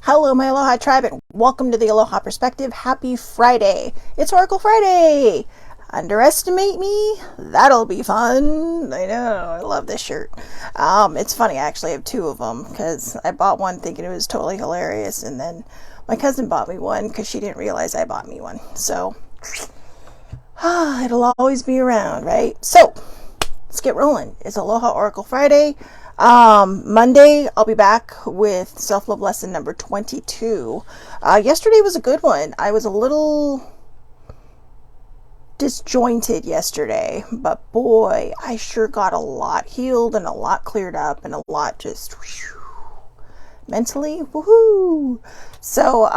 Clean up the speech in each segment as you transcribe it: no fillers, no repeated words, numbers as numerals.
Hello, my Aloha tribe, and welcome to the Aloha Perspective. Happy Friday. It's Oracle Friday. Underestimate me? That'll be fun. I know. I love this shirt. It's funny. I actually have two of them because I bought one thinking it was totally hilarious, and then my cousin bought me one because she didn't realize I bought me one. So, it'll always be around, right? So, let's get rolling. It's Aloha Oracle Friday. Monday, I'll be back with self-love lesson number 22. Yesterday was a good one. I was a little disjointed yesterday, but boy, I sure got a lot healed and a lot cleared up and a lot just mentally, woohoo. So,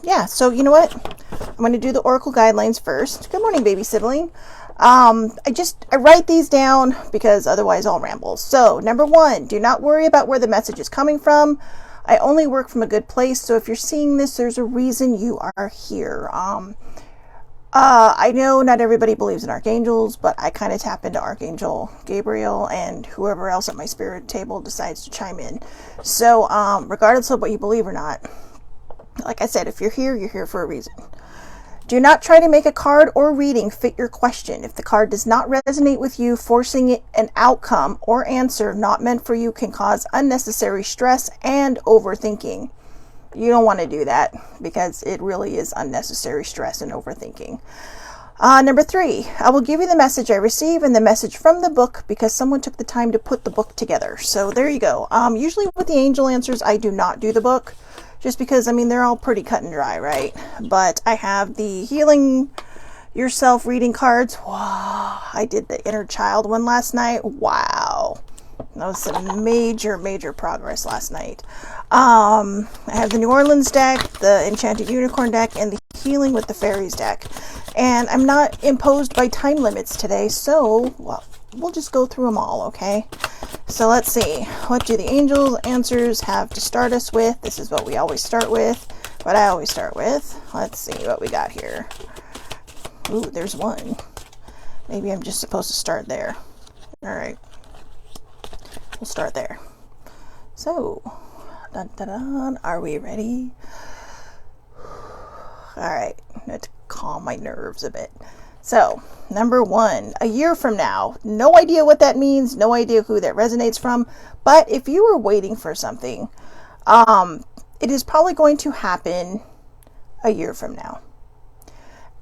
yeah, so you know what? I'm going to do the Oracle guidelines first. Good morning, baby sibling. I write these down because otherwise I'll ramble. So, number one, do not worry about where the message is coming from. I only work from a good place. So if you're seeing this, there's a reason you are here. I know not everybody believes in archangels, but I kind of tap into Archangel Gabriel and whoever else at my spirit table decides to chime in. So, regardless of what you believe or not, like I said, if you're here for a reason. Do not try to make a card or reading fit your question. If the card does not resonate with you, forcing an outcome or answer not meant for you can cause unnecessary stress and overthinking. You don't want to do that because it really is unnecessary stress and overthinking. Number 3, I will give you the message I receive and the message from the book because someone took the time to put the book together. So there you go. Usually with the angel answers, I do not do the book. Just because, I mean, they're all pretty cut and dry, right? But I have the Healing Yourself reading cards. Wow. I did the Inner Child one last night. Wow. That was some major progress last night. I have the New Orleans deck, the Enchanted Unicorn deck, and the Healing with the Fairies deck. And I'm not imposed by time limits today, so well, we'll just go through them all, okay? So let's see. What do the angels answers have to start us with? This is what we always start with. What I always start with. Let's see what we got here. Ooh, there's one. Maybe I'm just supposed to start there. All right. We'll start there. So, dun, dun, dun. Are we ready? All right. Let's calm my nerves a bit. So, number 1, a year from now. No idea what that means. No idea who that resonates from. But if you were waiting for something, it is probably going to happen a year from now.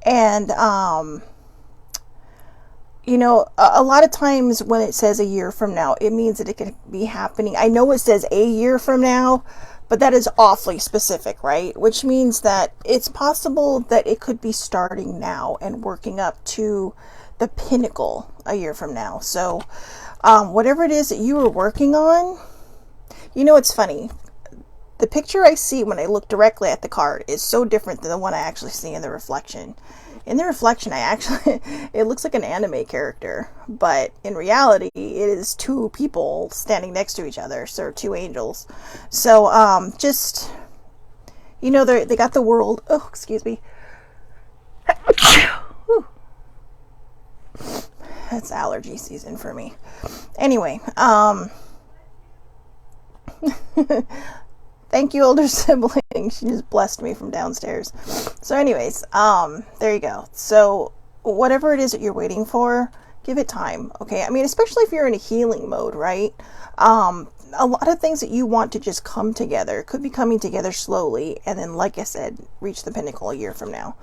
And, you know, a lot of times when it says a year from now, it means that it could be happening. I know it says a year from now, but that is awfully specific, right? Which means that it's possible that it could be starting now and working up to the pinnacle a year from now. So, whatever it is that you were working on, you know, it's funny. The picture I see when I look directly at the card is so different than the one I actually see in the reflection. In the reflection, it looks like an anime character, but in reality, it is two people standing next to each other, so 2 angels. So, just, you know, they got the world, oh, excuse me. That's allergy season for me. Anyway, thank you, older sibling. She just blessed me from downstairs. So anyways, there you go. So whatever it is that you're waiting for, give it time, okay? I mean, especially if you're in a healing mode, right? A lot of things that you want to just come together could be coming together slowly, and then, like I said, reach the pinnacle a year from now.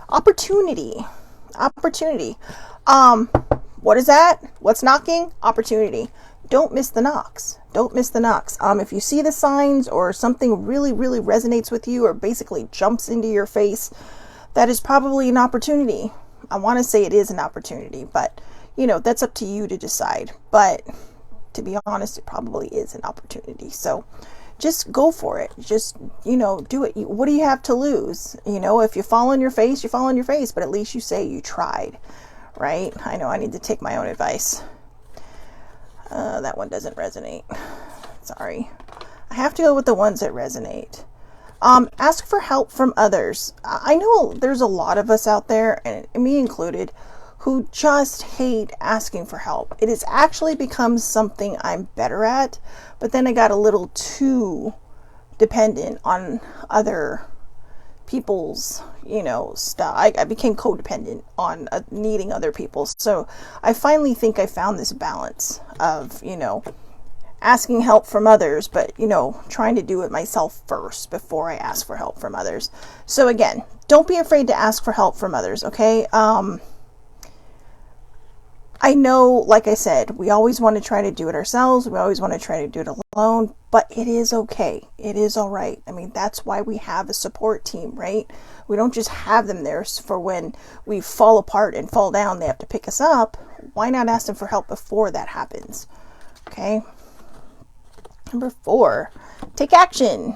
Opportunity. What is that? What's knocking? Opportunity. Don't miss the knocks. If you see the signs or something really resonates with you or basically jumps into your face, that is probably an opportunity. I want to say it is an opportunity, but, you know, that's up to you to decide. But to be honest, it probably is an opportunity. So just go for it. Just, you know, do it. What do you have to lose? You know, if you fall on your face, you fall on your face, but at least you say you tried, right? I know I need to take my own advice. That one doesn't resonate. Sorry. I have to go with the ones that resonate. Ask for help from others. I know there's a lot of us out there, and me included, who just hate asking for help. It has actually become something I'm better at, but then I got a little too dependent on other people's, stuff. I became codependent on needing other people. So I finally think I found this balance of, asking help from others, but, trying to do it myself first before I ask for help from others. So again, don't be afraid to ask for help from others, okay? I know, like I said, we always want to try to do it ourselves. We always want to try to do it alone, but it is okay. It is all right. I mean, that's why we have a support team, right? We don't just have them there for when we fall apart and fall down, they have to pick us up. Why not ask them for help before that happens? Okay. Number 4, take action.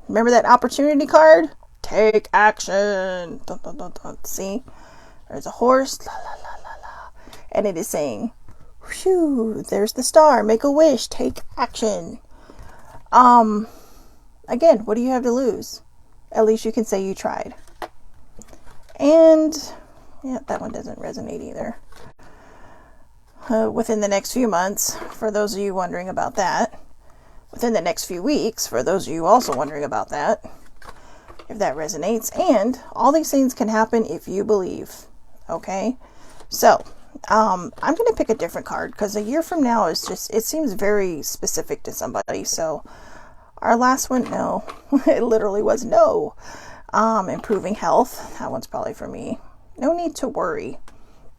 Remember that opportunity card? Take action. Dun, dun, dun, dun. See? There's a horse. La, la, la, la, la. And it is saying, whew, there's the star. Make a wish. Take action. Again, what do you have to lose? At least you can say you tried. And, yeah, that one doesn't resonate either. Within the next few months, for those of you wondering about that. Within the next few weeks, for those of you also wondering about that, if that resonates. And all these things can happen if you believe. Okay? So, I'm going to pick a different card because a year from now is just, it seems very specific to somebody. So, our last one, no. It literally was no. Improving health. That one's probably for me. No need to worry.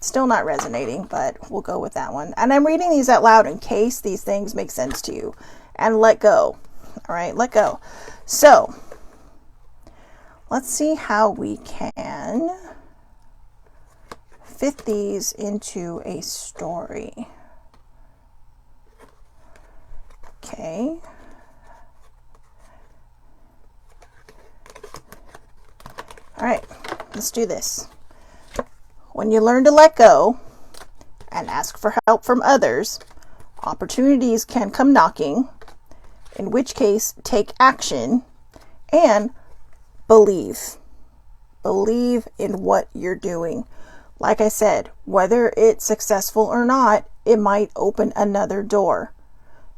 Still not resonating, but we'll go with that one. And I'm reading these out loud in case these things make sense to you. And let go. All right, let go. So, let's see how we can fit these into a story. Okay. All right, let's do this. When you learn to let go and ask for help from others, opportunities can come knocking, in which case take action and believe. Believe in what you're doing. Like I said, whether it's successful or not, it might open another door.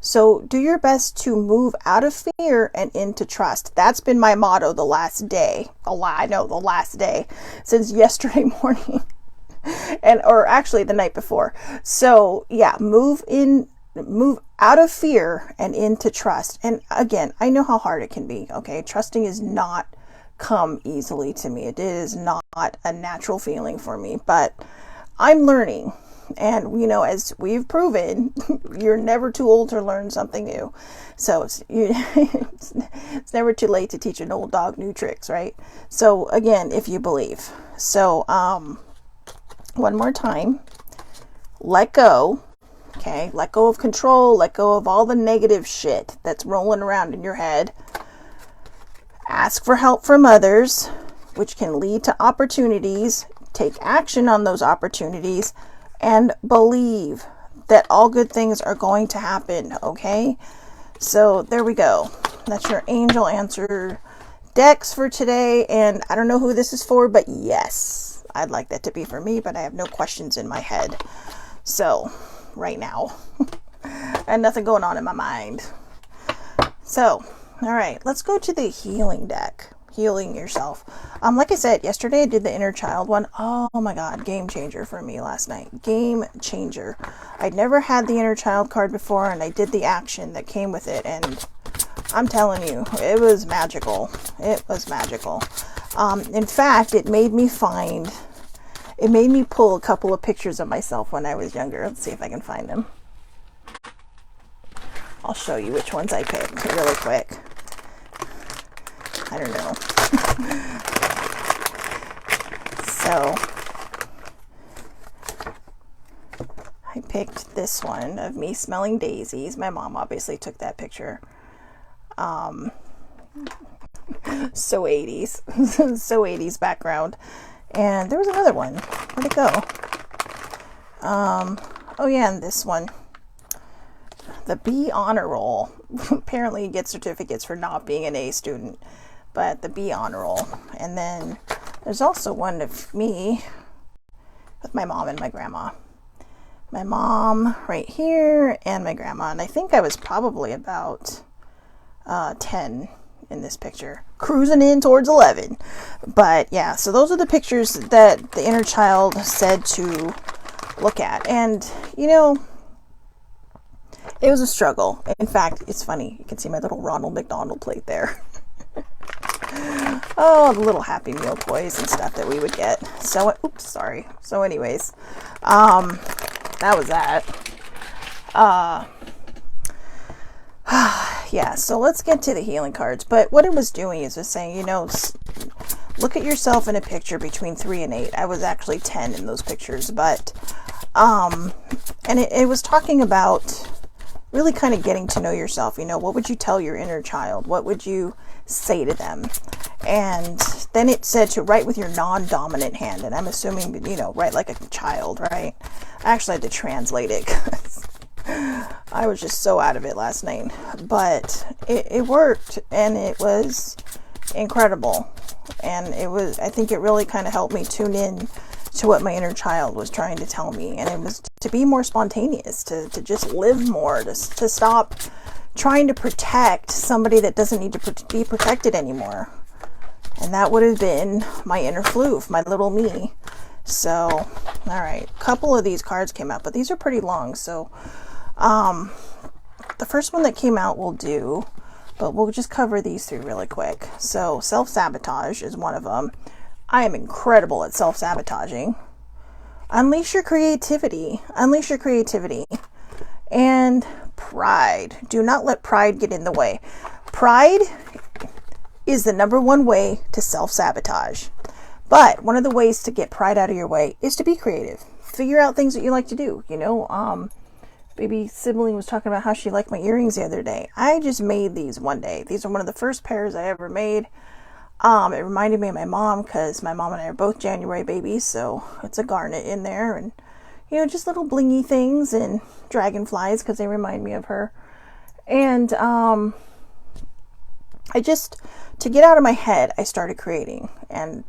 So do your best to move out of fear and into trust. That's been my motto the last day. The last day since yesterday morning. Or actually the night before. So yeah, move out of fear and into trust. And again, I know how hard it can be. Okay. Trusting is not come easily to me. It is not a natural feeling for me, but I'm learning. And, as we've proven, you're never too old to learn something new. So it's never too late to teach an old dog new tricks, right? So again, if you believe. So, one more time, let go. Okay. Let go of control. Let go of all the negative shit that's rolling around in your head. Ask for help from others, which can lead to opportunities. Take action on those opportunities. And believe that all good things are going to happen, okay? So there we go. That's your angel answer decks for today. And I don't know who this is for, but yes, I'd like that to be for me, but I have no questions in my head. So, right now. And nothing going on in my mind. So, all right, let's go to the healing deck. Healing yourself. Like I said, yesterday I did the inner child one. Oh my God, game changer for me last night. Game changer. I'd never had the inner child card before, and I did the action that came with it, and I'm telling you, it was magical. It was magical. In fact, it made me pull a couple of pictures of myself when I was younger. Let's see if I can find them. I'll show you which ones I picked really quick. I don't know. So, I picked this one of me smelling daisies. My mom obviously took that picture. So 80s. So 80s background. And there was another one. Where'd it go? Oh yeah, and this one. The B honor roll. Apparently you get certificates for not being an A student. But the B honor roll. And then there's also one of me with my mom and my grandma. My mom right here and my grandma. And I think I was probably about 10 in this picture. Cruising in towards 11. But yeah, so those are the pictures that the inner child said to look at. And, you know, it was a struggle. In fact, it's funny. You can see my little Ronald McDonald plate there. Oh, the little Happy Meal toys and stuff that we would get. So, oops, sorry. So anyways, that was that. Yeah, so let's get to the healing cards. But what it was doing is just saying, you know, look at yourself in a picture between 3 and 8. I was actually 10 in those pictures, but, and it was talking about really kind of getting to know yourself. You know, what would you tell your inner child? What would you say to them? And then it said to write with your non-dominant hand. And I'm assuming, you know, write like a child, right? I actually had to translate it because I was just so out of it last night. But it worked, and it was incredible. And it was, I think it really kind of helped me tune in to what my inner child was trying to tell me. And it was to be more spontaneous, to just live more, to stop trying to protect somebody that doesn't need to be protected anymore. And that would have been my inner floof, my little me. So, all right, a couple of these cards came out, but these are pretty long. So, the first one that came out we'll do, but we'll just cover these three really quick. So, self-sabotage is one of them. I am incredible at self-sabotaging. Unleash your creativity. Unleash your creativity. And pride. Do not let pride get in the way. Pride is the number one way to self-sabotage. But one of the ways to get pride out of your way is to be creative. Figure out things that you like to do. You know, baby sibling was talking about how she liked my earrings the other day. I just made these one day. These are one of the first pairs I ever made. It reminded me of my mom because my mom and I are both January babies, so it's a garnet in there, and you know, just little blingy things and dragonflies because they remind me of her. And I just, to get out of my head, I started creating. And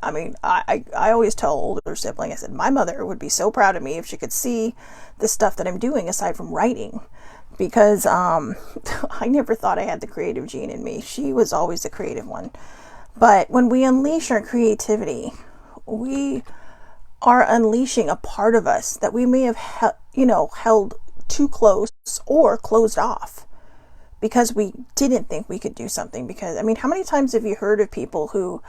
I mean, I always tell older sibling, I said, my mother would be so proud of me if she could see the stuff that I'm doing aside from writing. Because I never thought I had the creative gene in me. She was always the creative one. But when we unleash our creativity, we are unleashing a part of us that we may have, held too close or closed off because we didn't think we could do something. Because, I mean, how many times have you heard of people who,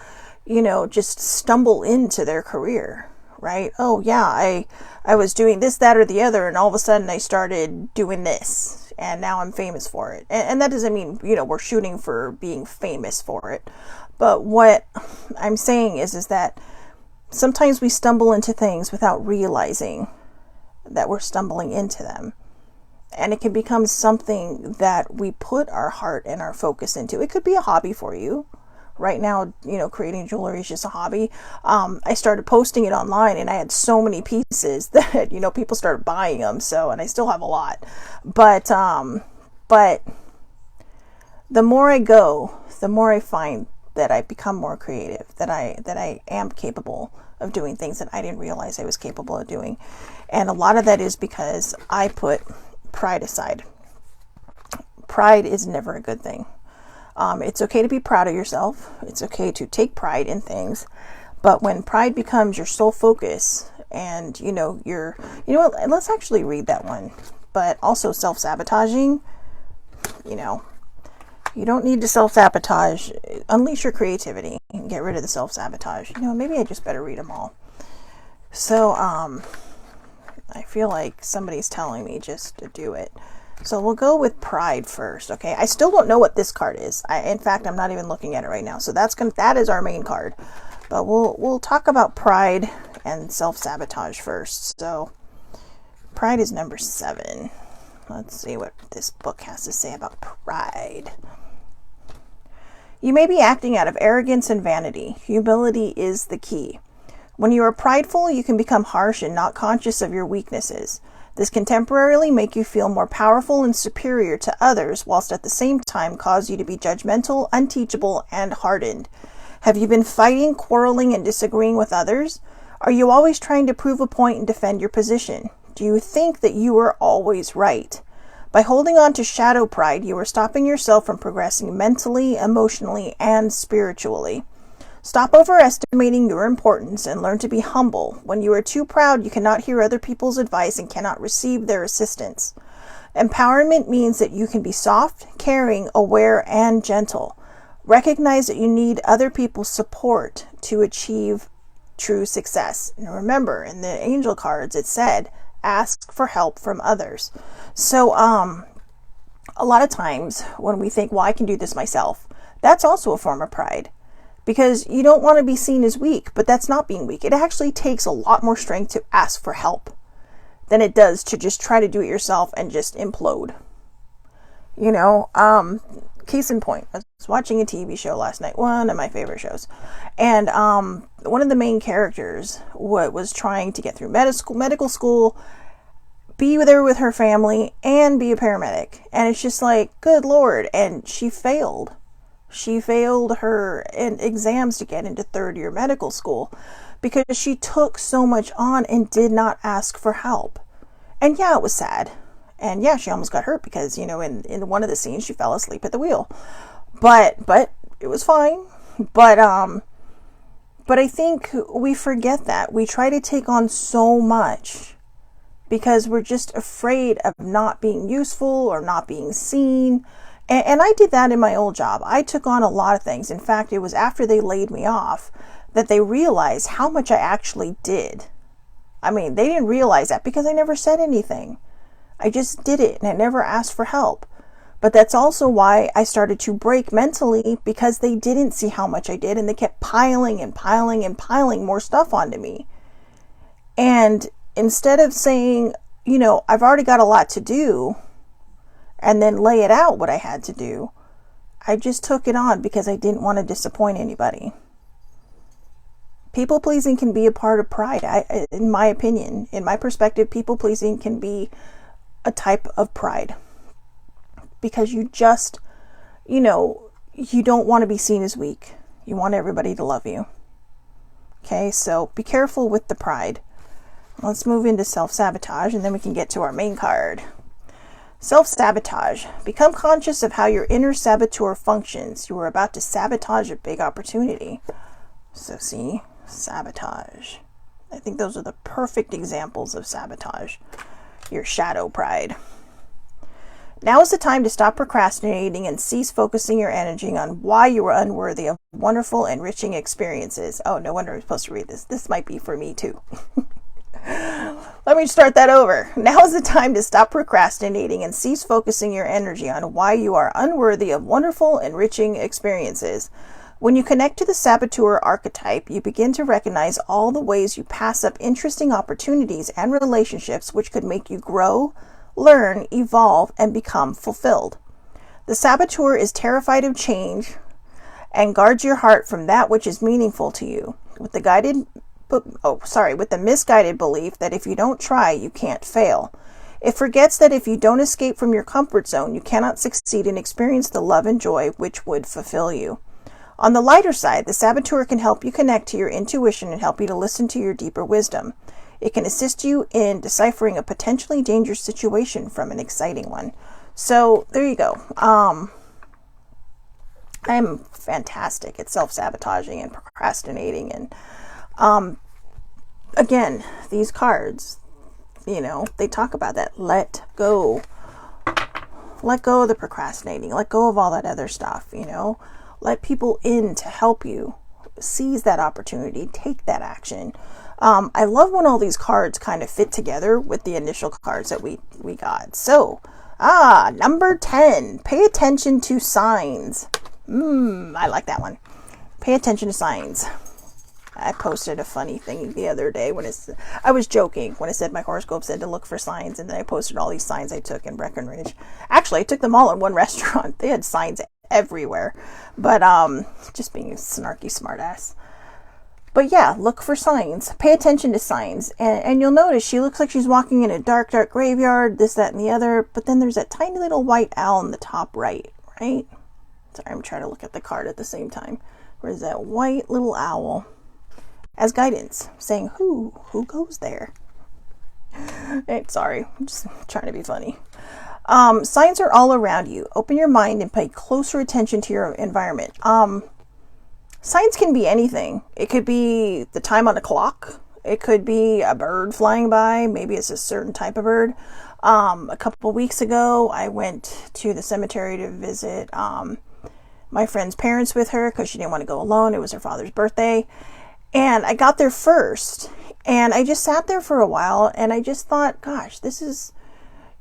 you know, just stumble into their career, right? Oh, yeah, I was doing this, that, or the other, and all of a sudden I started doing this, and now I'm famous for it. And that doesn't mean, you know, we're shooting for being famous for it. But what I'm saying is that sometimes we stumble into things without realizing that we're stumbling into them. And it can become something that we put our heart and our focus into. It could be a hobby for you. Right now, you know, creating jewelry is just a hobby. I started posting it online, and I had so many pieces that, you know, people started buying them. So, and I still have a lot. But the more I go, the more I find that I become more creative, that I am capable of doing things that I didn't realize I was capable of doing. And a lot of that is because I put pride aside. Pride is never a good thing. It's okay to be proud of yourself. It's okay to take pride in things. But when pride becomes your sole focus and, you know what, let's actually read that one. But also self-sabotaging, you know, you don't need to self-sabotage. Unleash your creativity and get rid of the self-sabotage. You know, maybe I just better read them all. So, I feel like somebody's telling me just to do it. So we'll go with pride first, okay? I still don't know what this card is. In fact, I'm not even looking at it right now. So that is our main card. But we'll talk about pride and self-sabotage first. So pride is number 7. Let's see what this book has to say about pride. You may be acting out of arrogance and vanity. Humility is the key. When you are prideful, you can become harsh and not conscious of your weaknesses. This can temporarily make you feel more powerful and superior to others, whilst at the same time cause you to be judgmental, unteachable, and hardened. Have you been fighting, quarreling, and disagreeing with others? Are you always trying to prove a point and defend your position? Do you think that you are always right? By holding on to shadow pride, you are stopping yourself from progressing mentally, emotionally, and spiritually. Stop overestimating your importance and learn to be humble. When you are too proud, you cannot hear other people's advice and cannot receive their assistance. Empowerment means that you can be soft, caring, aware, and gentle. Recognize that you need other people's support to achieve true success. And remember, in the angel cards, it said, ask for help from others. So, a lot of times when we think, well, I can do this myself, that's also a form of pride. Because you don't want to be seen as weak, but that's not being weak. It actually takes a lot more strength to ask for help than it does to just try to do it yourself and just implode. You know, case in point, I was watching a TV show last night, one of my favorite shows, and one of the main characters was trying to get through medical school, be there with her family, and be a paramedic. And it's just like, good Lord, and she failed. She failed her exams to get into third year medical school because she took so much on and did not ask for help. And yeah, it was sad. And yeah, she almost got hurt because, you know, in one of the scenes, she fell asleep at the wheel. But it was fine. But I think we forget that. We try to take on so much because we're just afraid of not being useful or not being seen. And I did that in my old job. I took on a lot of things. In fact, it was after they laid me off that they realized how much I actually did. I mean, they didn't realize that because I never said anything. I just did it and I never asked for help. But that's also why I started to break mentally, because they didn't see how much I did and they kept piling and piling and piling more stuff onto me. And instead of saying, you know, I've already got a lot to do, and then lay it out what I had to do, I just took it on because I didn't want to disappoint anybody. People pleasing can be a part of pride. In my opinion, in my perspective, people pleasing can be a type of pride. Because you just, you know, you don't want to be seen as weak. You want everybody to love you. Okay, so be careful with the pride. Let's move into self-sabotage and then we can get to our main card. Self-sabotage. Become conscious of how your inner saboteur functions. You are about to sabotage a big opportunity. So see, sabotage. I think those are the perfect examples of sabotage. Your shadow pride. Now is the time to stop procrastinating and cease focusing your energy on why you are unworthy of wonderful, enriching experiences. Oh, no wonder I'm supposed to read this. This might be for me too. Let me start that over. Now is the time to stop procrastinating and cease focusing your energy on why you are unworthy of wonderful, enriching experiences. When you connect to the saboteur archetype, you begin to recognize all the ways you pass up interesting opportunities and relationships which could make you grow, learn, evolve, and become fulfilled. The saboteur is terrified of change and guards your heart from that which is meaningful to you. With the misguided belief that if you don't try, you can't fail. It forgets that if you don't escape from your comfort zone, you cannot succeed and experience the love and joy which would fulfill you. On the lighter side, the saboteur can help you connect to your intuition and help you to listen to your deeper wisdom. It can assist you in deciphering a potentially dangerous situation from an exciting one. So there you go. I'm fantastic at self-sabotaging and procrastinating. And again, these cards, you know, they talk about that. Let go. Let go of the procrastinating. Let go of all that other stuff, you know. Let people in to help you. Seize that opportunity. Take that action. I love when all these cards kind of fit together with the initial cards that we got. So, number 10. Pay attention to signs. I like that one. Pay attention to signs. I posted a funny thing the other day I was joking when I said my horoscope said to look for signs, and then I posted all these signs I took in Breckenridge. Actually, I took them all in one restaurant. They had signs everywhere, but just being a snarky smartass. But yeah, look for signs. Pay attention to signs, and you'll notice she looks like she's walking in a dark graveyard, this, that, and the other, but then there's that tiny little white owl in the top right? Sorry, I'm trying to look at the card at the same time. Where's that white little owl? As guidance, saying, who goes there? Hey, sorry, I'm just trying to be funny. Signs are all around you. Open your mind and pay closer attention to your environment. Signs can be anything. It could be the time on the clock. It could be a bird flying by. Maybe it's a certain type of bird. A couple of weeks ago, I went to the cemetery to visit my friend's parents with her because she didn't want to go alone. It was her father's birthday. And I got there first. And I just sat there for a while. And I just thought, gosh, this is,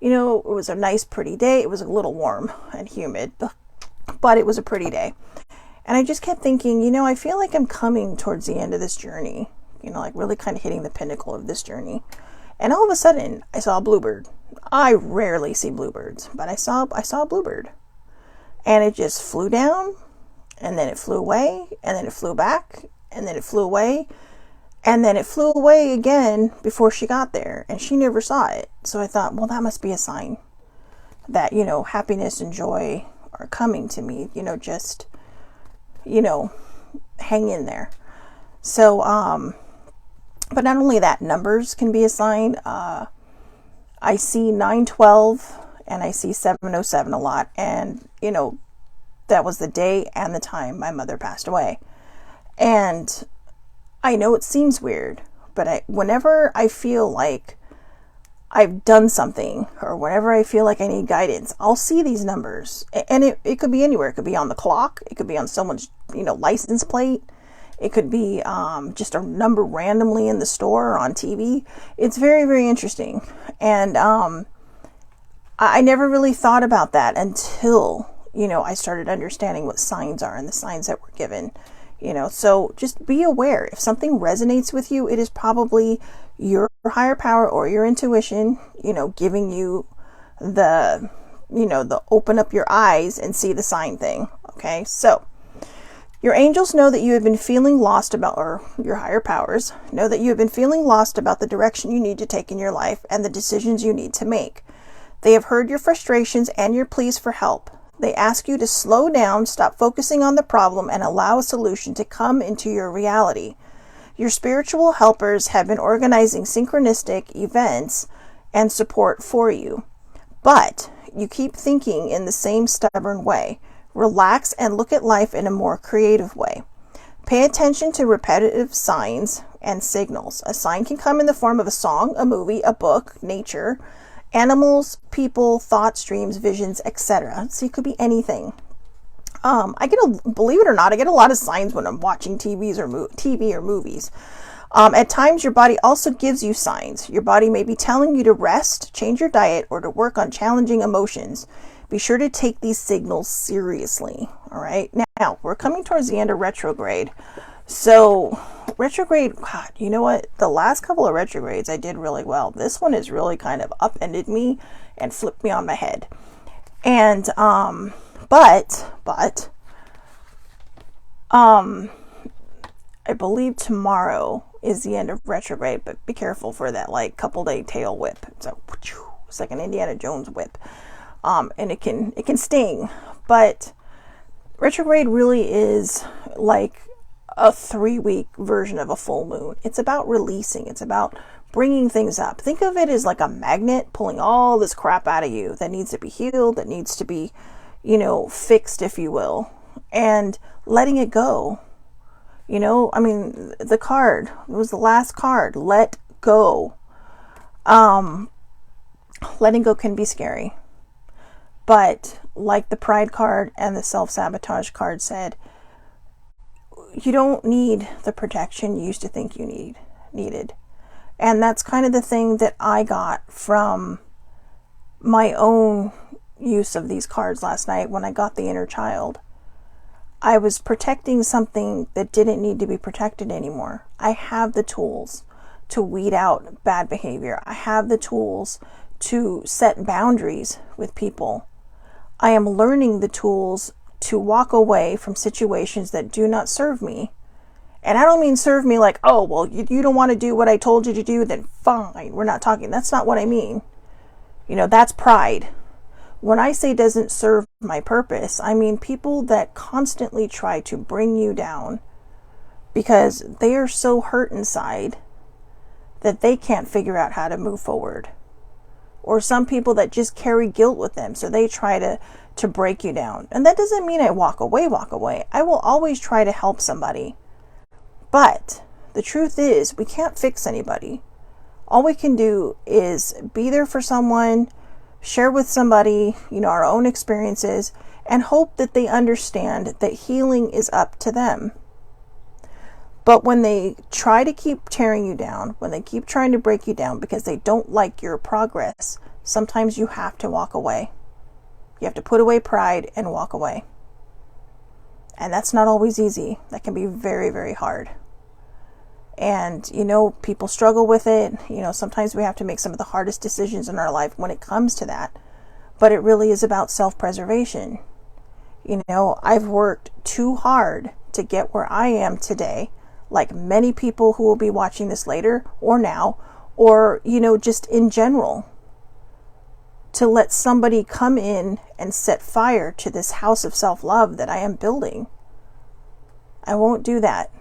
it was a nice, pretty day. It was a little warm and humid, but it was a pretty day. And I just kept thinking, I feel like I'm coming towards the end of this journey, like really kind of hitting the pinnacle of this journey. And all of a sudden, I saw a bluebird. I rarely see bluebirds, but I saw a bluebird. And it just flew down, and then it flew away, and then it flew back, and then it flew away, and then it flew away again before she got there, and she never saw it. So I thought, well, that must be a sign that, happiness and joy are coming to me, just hang in there. So, but not only that, numbers can be a sign. I see 912 and I see 707 a lot. And, that was the day and the time my mother passed away. And I know it seems weird, but whenever I feel like I've done something, or whenever I feel like I need guidance, I'll see these numbers. And it could be anywhere. It could be on the clock. It could be on someone's, license plate. It could be just a number randomly in the store or on TV. It's very, very interesting. And I never really thought about that until, I started understanding what signs are and the signs that we're given. So just be aware. If something resonates with you, it is probably your higher power or your intuition, giving you the open up your eyes and see the sign thing. Okay. So your angels know that you have been feeling lost about, or your higher powers know that you have been feeling lost about the direction you need to take in your life and the decisions you need to make. They have heard your frustrations and your pleas for help. They ask you to slow down, stop focusing on the problem, and allow a solution to come into your reality. Your spiritual helpers have been organizing synchronistic events and support for you. But you keep thinking in the same stubborn way. Relax and look at life in a more creative way. Pay attention to repetitive signs and signals. A sign can come in the form of a song, a movie, a book, nature, animals, people, thoughts, dreams, visions, etc. So it could be anything. Believe it or not, I get a lot of signs when I'm watching TV or movies. At times, your body also gives you signs. Your body may be telling you to rest, change your diet, or to work on challenging emotions. Be sure to take these signals seriously. All right. Now, we're coming towards the end of retrograde. So retrograde, God, you know what? The last couple of retrogrades, I did really well. This one has really kind of upended me and flipped me on my head. And, but, I believe tomorrow is the end of retrograde, but be careful for that couple day tail whip. It's like an Indiana Jones whip. And it can sting, but retrograde really is like a 3-week version of a full moon. It's about releasing. It's about bringing things up. Think of it as like a magnet pulling all this crap out of you that needs to be healed, that needs to be, fixed, if you will, and letting it go. The card, it was the last card, let go. Letting go can be scary. But like the pride card and the self-sabotage card said, you don't need the protection you used to think you needed. And that's kind of the thing that I got from my own use of these cards last night when I got the inner child. I was protecting something that didn't need to be protected anymore. I have the tools to weed out bad behavior. I have the tools to set boundaries with people. I am learning the tools to walk away from situations that do not serve me. And I don't mean serve me like, oh, well, you don't want to do what I told you to do, then fine. We're not talking. That's not what I mean. That's pride. When I say doesn't serve my purpose, I mean people that constantly try to bring you down because they are so hurt inside that they can't figure out how to move forward. or some people that just carry guilt with them. So they try to break you down. And that doesn't mean I walk away. I will always try to help somebody. But the truth is, we can't fix anybody. All we can do is be there for someone, share with somebody, our own experiences, and hope that they understand that healing is up to them. But when they try to keep tearing you down, when they keep trying to break you down because they don't like your progress, sometimes you have to walk away. You have to put away pride and walk away. And that's not always easy. That can be very, very hard. And, people struggle with it. Sometimes we have to make some of the hardest decisions in our life when it comes to that. But it really is about self-preservation. I've worked too hard to get where I am today, like many people who will be watching this later or now, or, just in general, to let somebody come in and set fire to this house of self-love that I am building. I won't do that,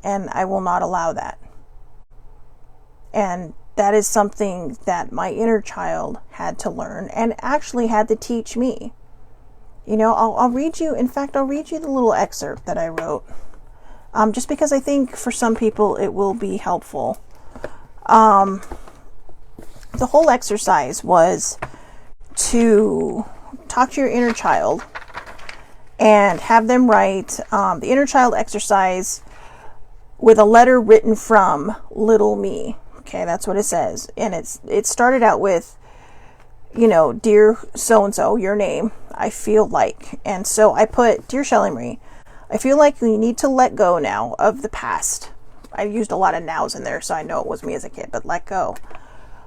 and I will not allow that. And that is something that my inner child had to learn and actually had to teach me. I'll read you, in fact, I'll read you the little excerpt that I wrote, just because I think for some people it will be helpful. The whole exercise was to talk to your inner child and have them write the inner child exercise with a letter written from little me. Okay, that's what it says. And it started out with, dear so-and-so, your name, I feel like. And so I put, dear Shelly Marie, I feel like we need to let go now of the past. I used a lot of nows in there, so I know it was me as a kid, but let go.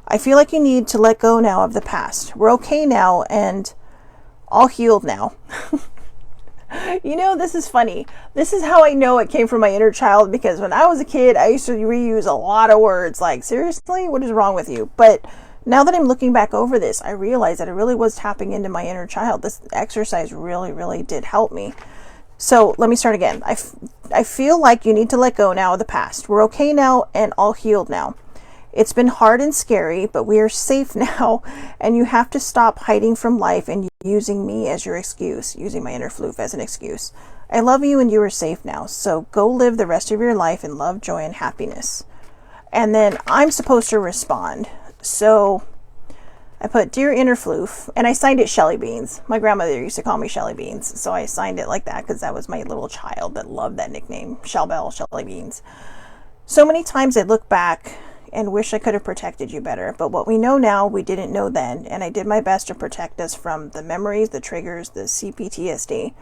I feel like you need to let go now of the past. We're okay now and all healed now. This is funny. This is how I know it came from my inner child, because when I was a kid, I used to reuse a lot of words like, seriously, what is wrong with you? But now that I'm looking back over this, I realize that it really was tapping into my inner child. This exercise really, really did help me. So let me start again. I feel like you need to let go now of the past. We're okay now and all healed now. It's been hard and scary, but we are safe now, and you have to stop hiding from life and using me as your excuse, using my inner floof as an excuse. I love you and you are safe now, so go live the rest of your life in love, joy, and happiness. And then I'm supposed to respond. So I put, dear inner floof, and I signed it Shelly Beans. My grandmother used to call me Shelly Beans, so I signed it like that because that was my little child that loved that nickname, Shell Bell, Shelly Beans. So many times I look back and wish I could have protected you better, but what we know now, we didn't know then, and I did my best to protect us from the memories, the triggers, the CPTSD.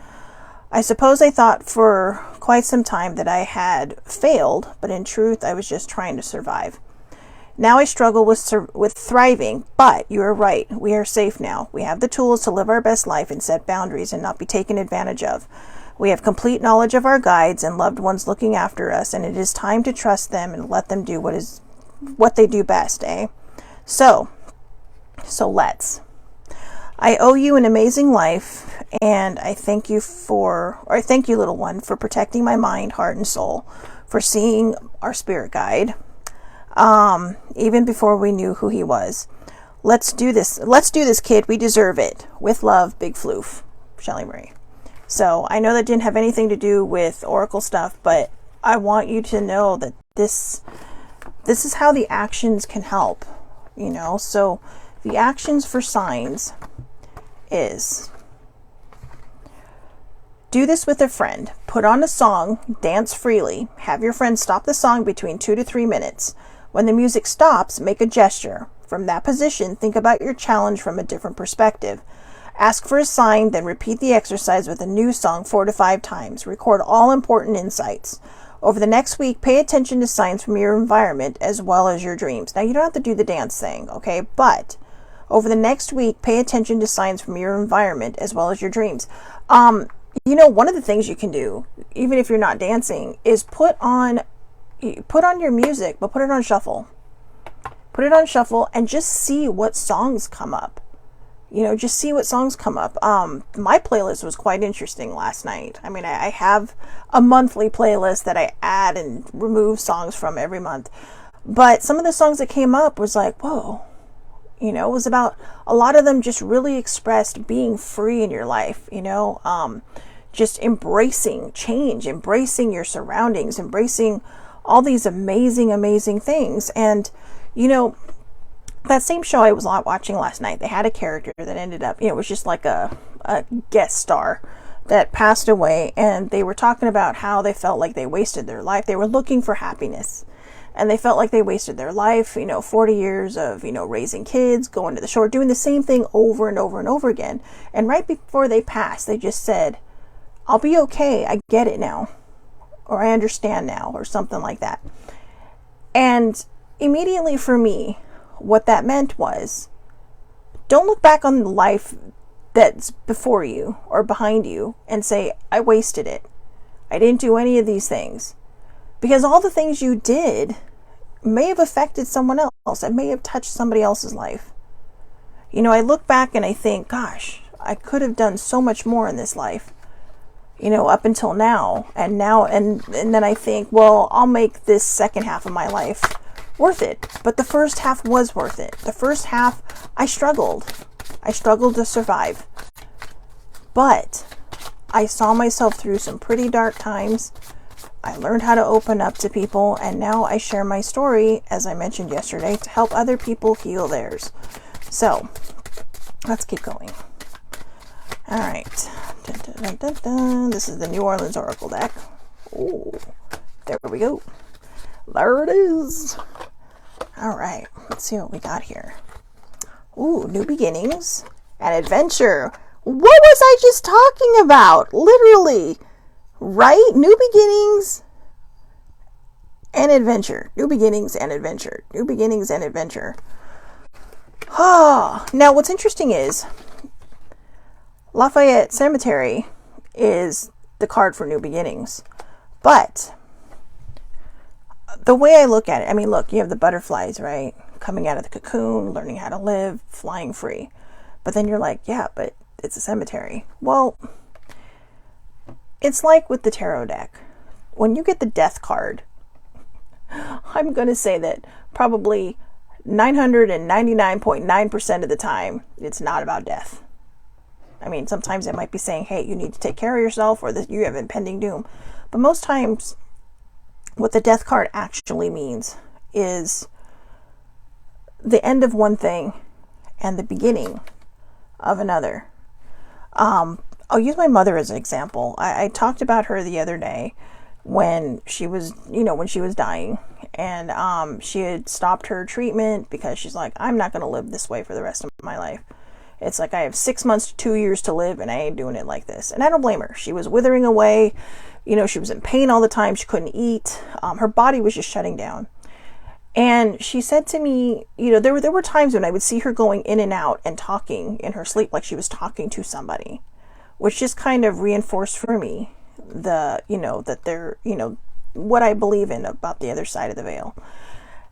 I suppose I thought for quite some time that I had failed, but in truth, I was just trying to survive. Now I struggle with thriving, but you are right. We are safe now. We have the tools to live our best life and set boundaries and not be taken advantage of. We have complete knowledge of our guides and loved ones looking after us, and it is time to trust them and let them do what they do best, eh? So let's. I owe you an amazing life, and I thank you, little one, for protecting my mind, heart, and soul, for seeing our spirit guide, even before we knew who he was. Let's do this. Let's do this, kid. We deserve it. With love, Big Floof, Shelly Marie. So I know that didn't have anything to do with Oracle stuff, but I want you to know that this is how the actions can help, So the actions for signs is do this with a friend. Put on a song, dance freely. Have your friend stop the song between 2 to 3 minutes. When the music stops, make a gesture. From that position, think about your challenge from a different perspective. Ask for a sign, then repeat the exercise with a new song 4 to 5 times. Record all important insights. Over the next week, pay attention to signs from your environment as well as your dreams. Now, you don't have to do the dance thing, okay? But over the next week, pay attention to signs from your environment as well as your dreams. One of the things you can do, even if you're not dancing, is put on your music, but put it on shuffle. Put it on shuffle and just see what songs come up. Just see what songs come up. My playlist was quite interesting last night. I mean, I have a monthly playlist that I add and remove songs from every month. But some of the songs that came up was like, whoa, You know, it was about, a lot of them just really expressed being free in your life, you know, just embracing change, embracing your surroundings, embracing all these amazing, amazing things. And, you know, that same show I was watching last night, they had a character that ended up, you know, it was just like a guest star that passed away, and they were talking about how they felt like they wasted their life. They were looking for happiness, and they felt like they wasted their life, you know, 40 years of, you know, raising kids, going to the shore, doing the same thing over and over and over again. And right before they passed, they just said, I'll be okay. I get it now. Or I understand now, or something like that. And immediately for me, what that meant was, don't look back on the life that's before you or behind you and say, I wasted it. I didn't do any of these things. Because all the things you did may have affected someone else. It may have touched somebody else's life. You know, I look back and I think, gosh, I could have done so much more in this life, you know, up until now. And then I think, well, I'll make this second half of my life worth it. But the first half was worth it. The first half, I struggled. I struggled to survive. But I saw myself through some pretty dark times. I learned how to open up to people, and now I share my story, as I mentioned yesterday, to help other people heal theirs. So, let's keep going. All right. Dun, dun, dun, dun. This is the New Orleans Oracle deck. Oh, there we go. There it is. All right. Let's see what we got here. Ooh, new beginnings and adventure. What was I just talking about? Literally. Right? New beginnings and adventure. New beginnings and adventure. New beginnings and adventure. Oh, now what's interesting is Lafayette Cemetery is the card for new beginnings. But the way I look at it, I mean, look, you have the butterflies, right? Coming out of the cocoon, learning how to live, flying free. But then you're like, yeah, but it's a cemetery. Well, it's like with the tarot deck. When you get the death card, I'm going to say that probably 999.9% of the time, it's not about death. I mean, sometimes it might be saying, hey, you need to take care of yourself, or that you have impending doom. But most times, what the death card actually means is the end of one thing and the beginning of another. I'll use my mother as an example. I talked about her the other day when she was, when she was dying, and she had stopped her treatment because she's like, I'm not going to live this way for the rest of my life. It's like I have 6 months to 2 years to live, and I ain't doing it like this. And I don't blame her. She was withering away. She was in pain all the time. She couldn't eat. Her body was just shutting down. And she said to me, there were times when I would see her going in and out and talking in her sleep like she was talking to somebody, which just kind of reinforced for me that they're, what I believe in about the other side of the veil.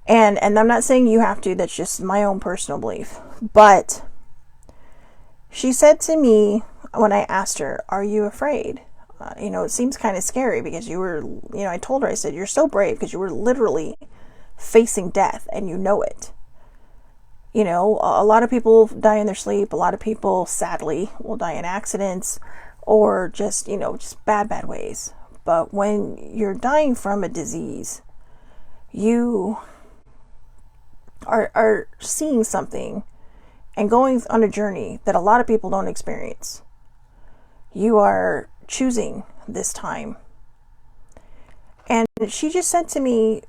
And I'm not saying you have to, that's just my own personal belief. But she said to me when I asked her, are you afraid? It seems kind of scary because you were, I told her, I said, you're so brave because you were literally facing death and you know it. A lot of people die in their sleep. A lot of people, sadly, will die in accidents or just bad ways. But when you're dying from a disease, you are seeing something and going on a journey that a lot of people don't experience. You are choosing this time. And she just said to me,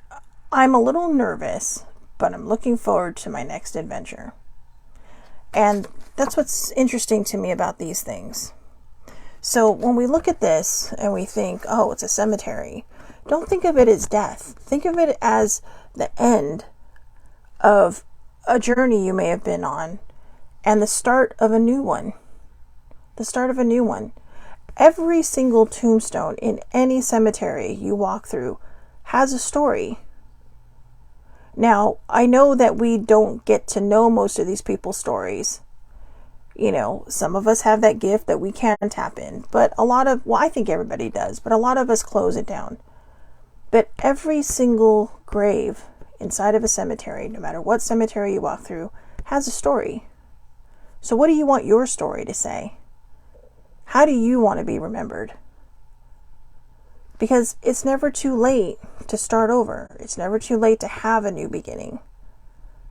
I'm a little nervous, but I'm looking forward to my next adventure. And that's what's interesting to me about these things. So when we look at this and we think, oh, it's a cemetery, don't think of it as death. Think of it as the end of a journey you may have been on and the start of a new one. The start of a new one. Every single tombstone in any cemetery you walk through has a story. Now, I know that we don't get to know most of these people's stories. Some of us have that gift that we can tap in, but I think everybody does, but a lot of us close it down. But every single grave inside of a cemetery, no matter what cemetery you walk through, has a story. So what do you want your story to say? How do you want to be remembered? Because it's never too late to start over. It's never too late to have a new beginning.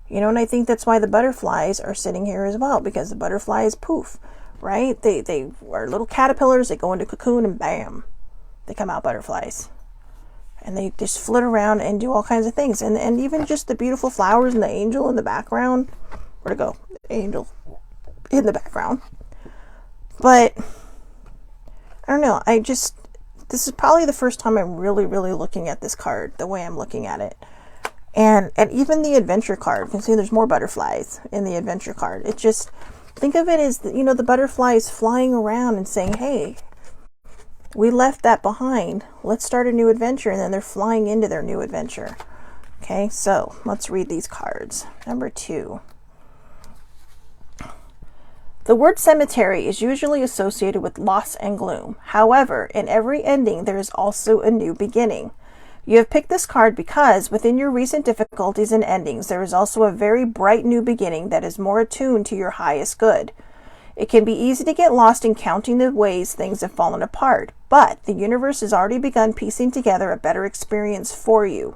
You know, and I think that's why the butterflies are sitting here as well, because the butterflies, poof, right? They are little caterpillars, they go into cocoon and bam, they come out butterflies. And they just flit around and do all kinds of things. And even just the beautiful flowers and the angel in the background. Where'd it go? The angel in the background. But, I don't know, this is probably the first time I'm really, really looking at this card the way I'm looking at it. And even the adventure card, you can see there's more butterflies in the adventure card. It just, think of it as, you know, the butterflies flying around and saying, hey, we left that behind. Let's start a new adventure. And then they're flying into their new adventure. Okay, so let's read these cards. Number 2. The word cemetery is usually associated with loss and gloom. However, in every ending, there is also a new beginning. You have picked this card because within your recent difficulties and endings, there is also a very bright new beginning that is more attuned to your highest good. It can be easy to get lost in counting the ways things have fallen apart, but the universe has already begun piecing together a better experience for you.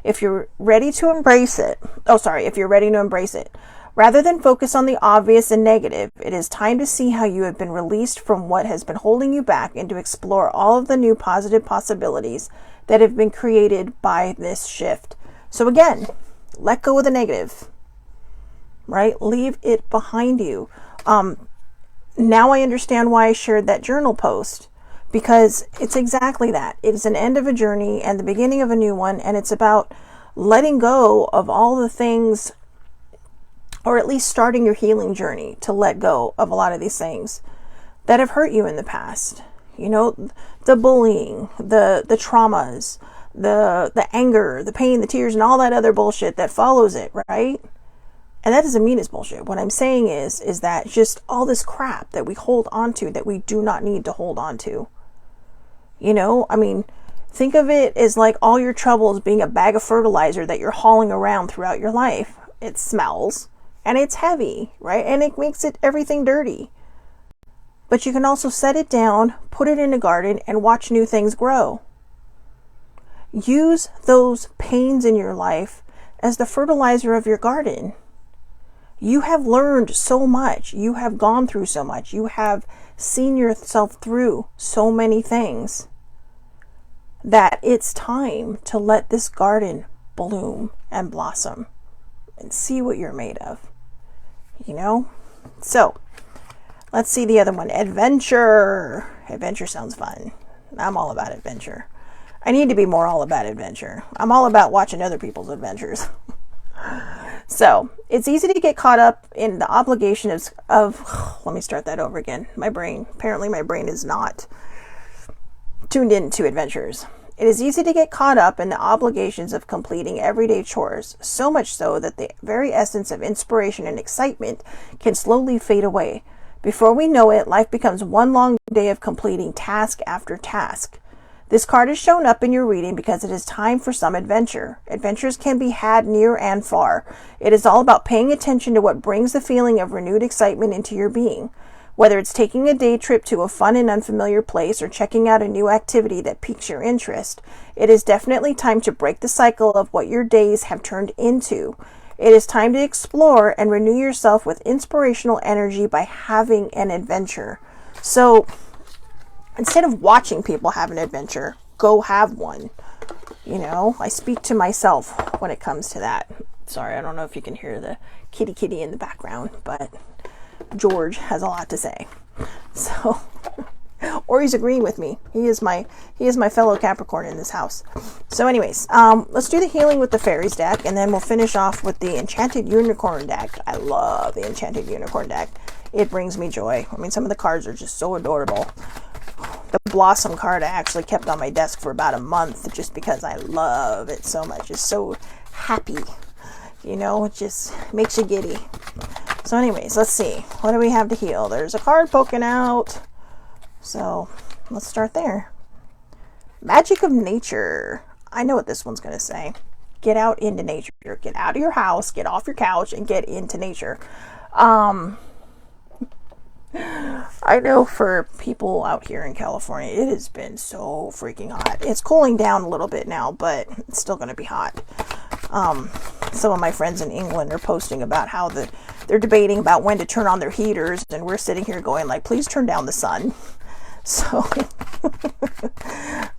If you're ready to embrace it, rather than focus on the obvious and negative, it is time to see how you have been released from what has been holding you back and to explore all of the new positive possibilities that have been created by this shift. So again, let go of the negative, right? Leave it behind you. Now I understand why I shared that journal post, because it's exactly that. It is an end of a journey and the beginning of a new one, and it's about letting go of all the things, or at least starting your healing journey to let go of a lot of these things that have hurt you in the past. You know, the bullying, the traumas, the anger, the pain, the tears, and all that other bullshit that follows it, right? And that doesn't mean it's bullshit. What I'm saying is that just all this crap that we hold on to that we do not need to hold on to. You know, I mean, think of it as like all your troubles being a bag of fertilizer that you're hauling around throughout your life. It smells and it's heavy, right? And it makes everything dirty. But you can also set it down, put it in a garden, and watch new things grow. Use those pains in your life as the fertilizer of your garden. You have learned so much. You have gone through so much. You have seen yourself through so many things that it's time to let this garden bloom and blossom and see what you're made of. You know? So, let's see the other one. Adventure. Adventure sounds fun. I'm all about adventure. I need to be more all about adventure. I'm all about watching other people's adventures. So, it's easy to get caught up in the obligation of let me start that over again. Apparently my brain is not tuned into adventures. It is easy to get caught up in the obligations of completing everyday chores, so much so that the very essence of inspiration and excitement can slowly fade away. Before we know it, life becomes one long day of completing task after task. This card is shown up in your reading because it is time for some adventure. Adventures can be had near and far. It is all about paying attention to what brings the feeling of renewed excitement into your being. Whether it's taking a day trip to a fun and unfamiliar place or checking out a new activity that piques your interest, it is definitely time to break the cycle of what your days have turned into. It is time to explore and renew yourself with inspirational energy by having an adventure. So, instead of watching people have an adventure, go have one. You know, I speak to myself when it comes to that. Sorry, I don't know if you can hear the kitty in the background, but George has a lot to say. So, or he's agreeing with me. He is my fellow Capricorn in this house. So anyways, let's do the healing with the fairies deck, and then we'll finish off with the Enchanted Unicorn deck. I love the Enchanted Unicorn deck. It brings me joy. I mean, some of the cards are just so adorable. The Blossom card I actually kept on my desk for about a month just because I love it so much. It's so happy. You know, it just makes you giddy. So anyways, let's see. What do we have to heal? There's a card poking out. So let's start there. Magic of nature. I know what this one's going to say. Get out into nature. Get out of your house, get off your couch, and get into nature. I know for people out here in California, it has been so freaking hot. It's cooling down a little bit now, but it's still going to be hot. Some of my friends in England are posting about how they're debating about when to turn on their heaters, and we're sitting here going like, please turn down the sun. So,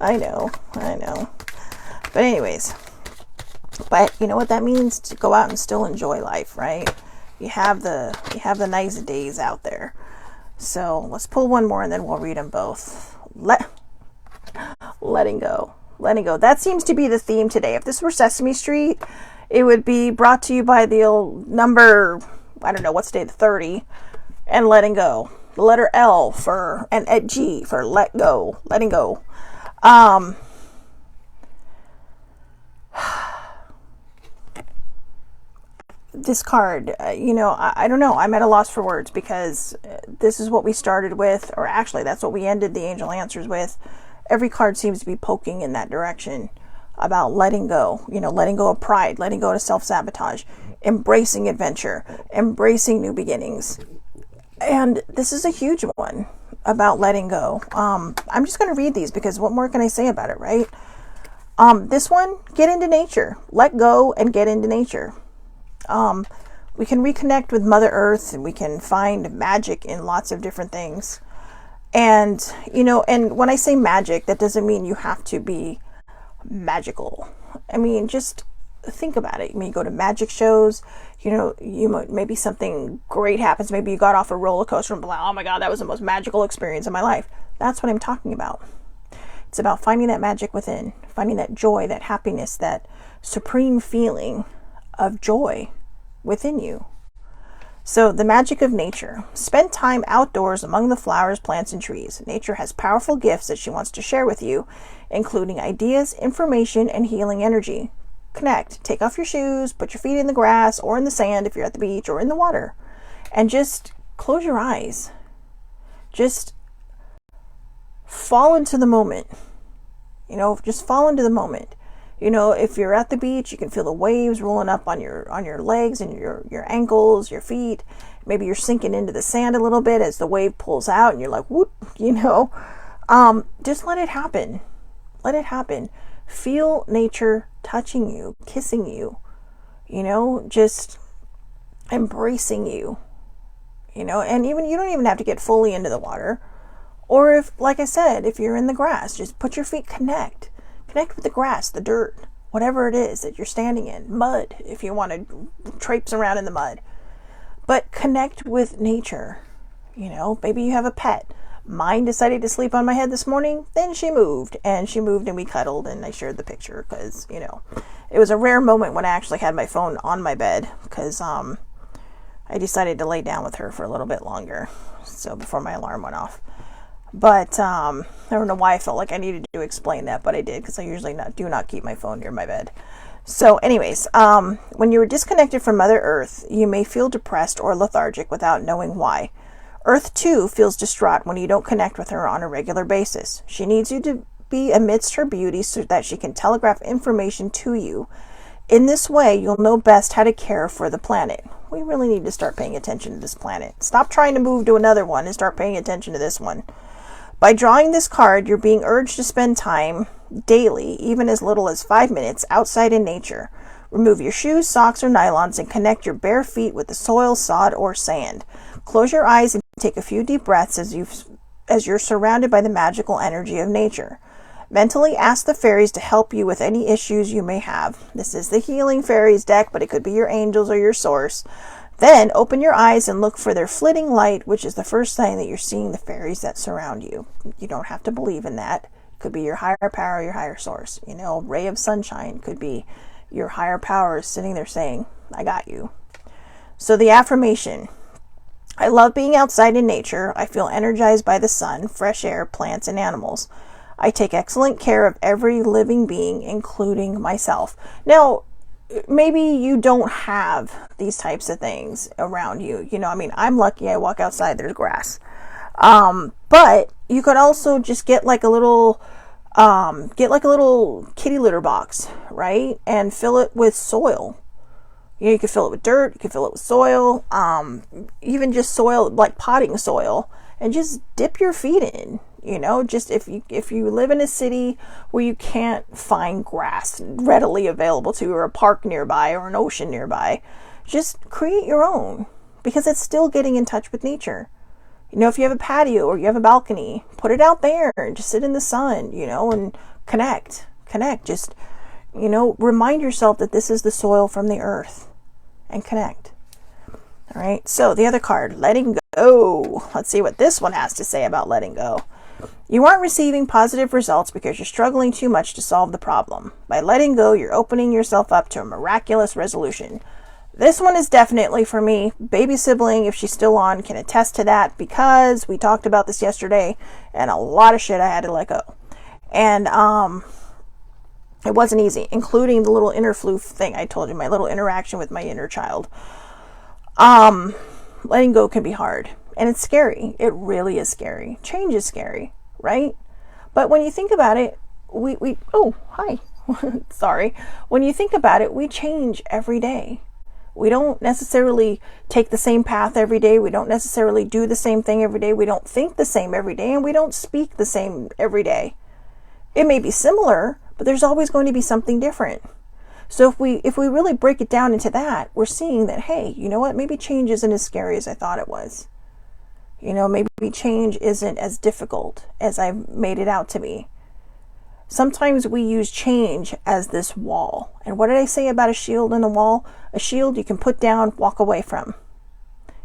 I know. But anyways, you know what that means? To go out and still enjoy life, right? You have the nice days out there. So let's pull one more and then we'll read them both. Letting go. That seems to be the theme today. If this were Sesame Street, it would be brought to you by the old number, I don't know, what's today, the 30, and letting go. The letter L and G for let go, letting go. This card, I don't know. I'm at a loss for words because this is what we started with, or actually that's what we ended the angel answers with. Every card seems to be poking in that direction about letting go, letting go of pride, letting go of self-sabotage, embracing adventure, embracing new beginnings. And this is a huge one about letting go. I'm just going to read these because what more can I say about it, right? This one, get into nature. Let go and get into nature. We can reconnect with Mother Earth, and we can find magic in lots of different things. And, and when I say magic, that doesn't mean you have to be magical. I mean, just think about it. I mean, you go to magic shows, maybe something great happens. Maybe you got off a roller coaster and be like, oh my God, that was the most magical experience of my life. That's what I'm talking about. It's about finding that magic within, finding that joy, that happiness, that supreme feeling of joy within you. So the magic of nature. Spend time outdoors among the flowers, plants, and trees. Nature has powerful gifts that she wants to share with you, including ideas, information, and healing energy. Connect. Take off your shoes, put your feet in the grass or in the sand if you're at the beach or in the water, and just close your eyes. Just fall into the moment. Just fall into the moment. If you're at the beach, you can feel the waves rolling up on your legs and your ankles, your feet. Maybe you're sinking into the sand a little bit as the wave pulls out and you're like, whoop, just let it happen. Let it happen. Feel nature touching you, kissing you, just embracing you, and even you don't even have to get fully into the water. Or if, like I said, if you're in the grass, just put your feet, connect with the grass, the dirt, whatever it is that you're standing in, mud, if you want to traipse around in the mud, but connect with nature. Maybe you have a pet. Mine decided to sleep on my head this morning, then she moved and we cuddled, and I shared the picture because, it was a rare moment when I actually had my phone on my bed because I decided to lay down with her for a little bit longer, so before my alarm went off. But I don't know why I felt like I needed to explain that, but I did because I usually do not keep my phone near my bed. So anyways, when you are disconnected from Mother Earth, you may feel depressed or lethargic without knowing why. Earth, too, feels distraught when you don't connect with her on a regular basis. She needs you to be amidst her beauty so that she can telegraph information to you. In this way, you'll know best how to care for the planet. We really need to start paying attention to this planet. Stop trying to move to another one and start paying attention to this one. By drawing this card, you're being urged to spend time daily, even as little as 5 minutes, outside in nature. Remove your shoes, socks, or nylons and connect your bare feet with the soil, sod, or sand. Close your eyes and take a few deep breaths as you're surrounded by the magical energy of nature. Mentally ask the fairies to help you with any issues you may have. This is the Healing Fairies deck, but it could be your angels or your source. Then open your eyes and look for their flitting light, which is the first sign that you're seeing the fairies that surround you. You don't have to believe in that. It could be your higher power, your higher source. A ray of sunshine could be your higher power sitting there saying, I got you. So the affirmation. I love being outside in nature. I feel energized by the sun, fresh air, plants, and animals. I take excellent care of every living being, including myself. Now, maybe you don't have these types of things around you. I'm lucky. I walk outside, there's grass. But you could also just get like a little kitty litter box, right? And fill it with soil. You know, you can fill it with dirt, you can fill it with soil, even just soil, like potting soil, and just dip your feet in. You know, just if you live in a city where you can't find grass readily available to you, or a park nearby, or an ocean nearby, just create your own, because it's still getting in touch with nature. You know, if you have a patio or you have a balcony, put it out there and just sit in the sun, you know, and connect. Just, you know, remind yourself that this is the soil from the earth, and connect. All right. So the other card, letting go. Let's see what this one has to say about letting go. You aren't receiving positive results because you're struggling too much to solve the problem. By letting go, you're opening yourself up to a miraculous resolution. This one is definitely for me. Baby sibling, if she's still on, can attest to that, because we talked about this yesterday, and a lot of shit I had to let go. And it wasn't easy, including the little inner floof thing I told you, my little interaction with my inner child. Letting go can be hard, and it's scary. It really is scary. Change is scary, right? But when you think about it, oh, hi. Sorry. When you think about it, we change every day. We don't necessarily take the same path every day. We don't necessarily do the same thing every day. We don't think the same every day, and we don't speak the same every day. It may be similar, but there's always going to be something different. So if we really break it down into that, we're seeing that, hey, you know what? Maybe change isn't as scary as I thought it was. You know, maybe change isn't as difficult as I've made it out to be. Sometimes we use change as this wall. And what did I say about a shield and a wall? A shield you can put down, walk away from.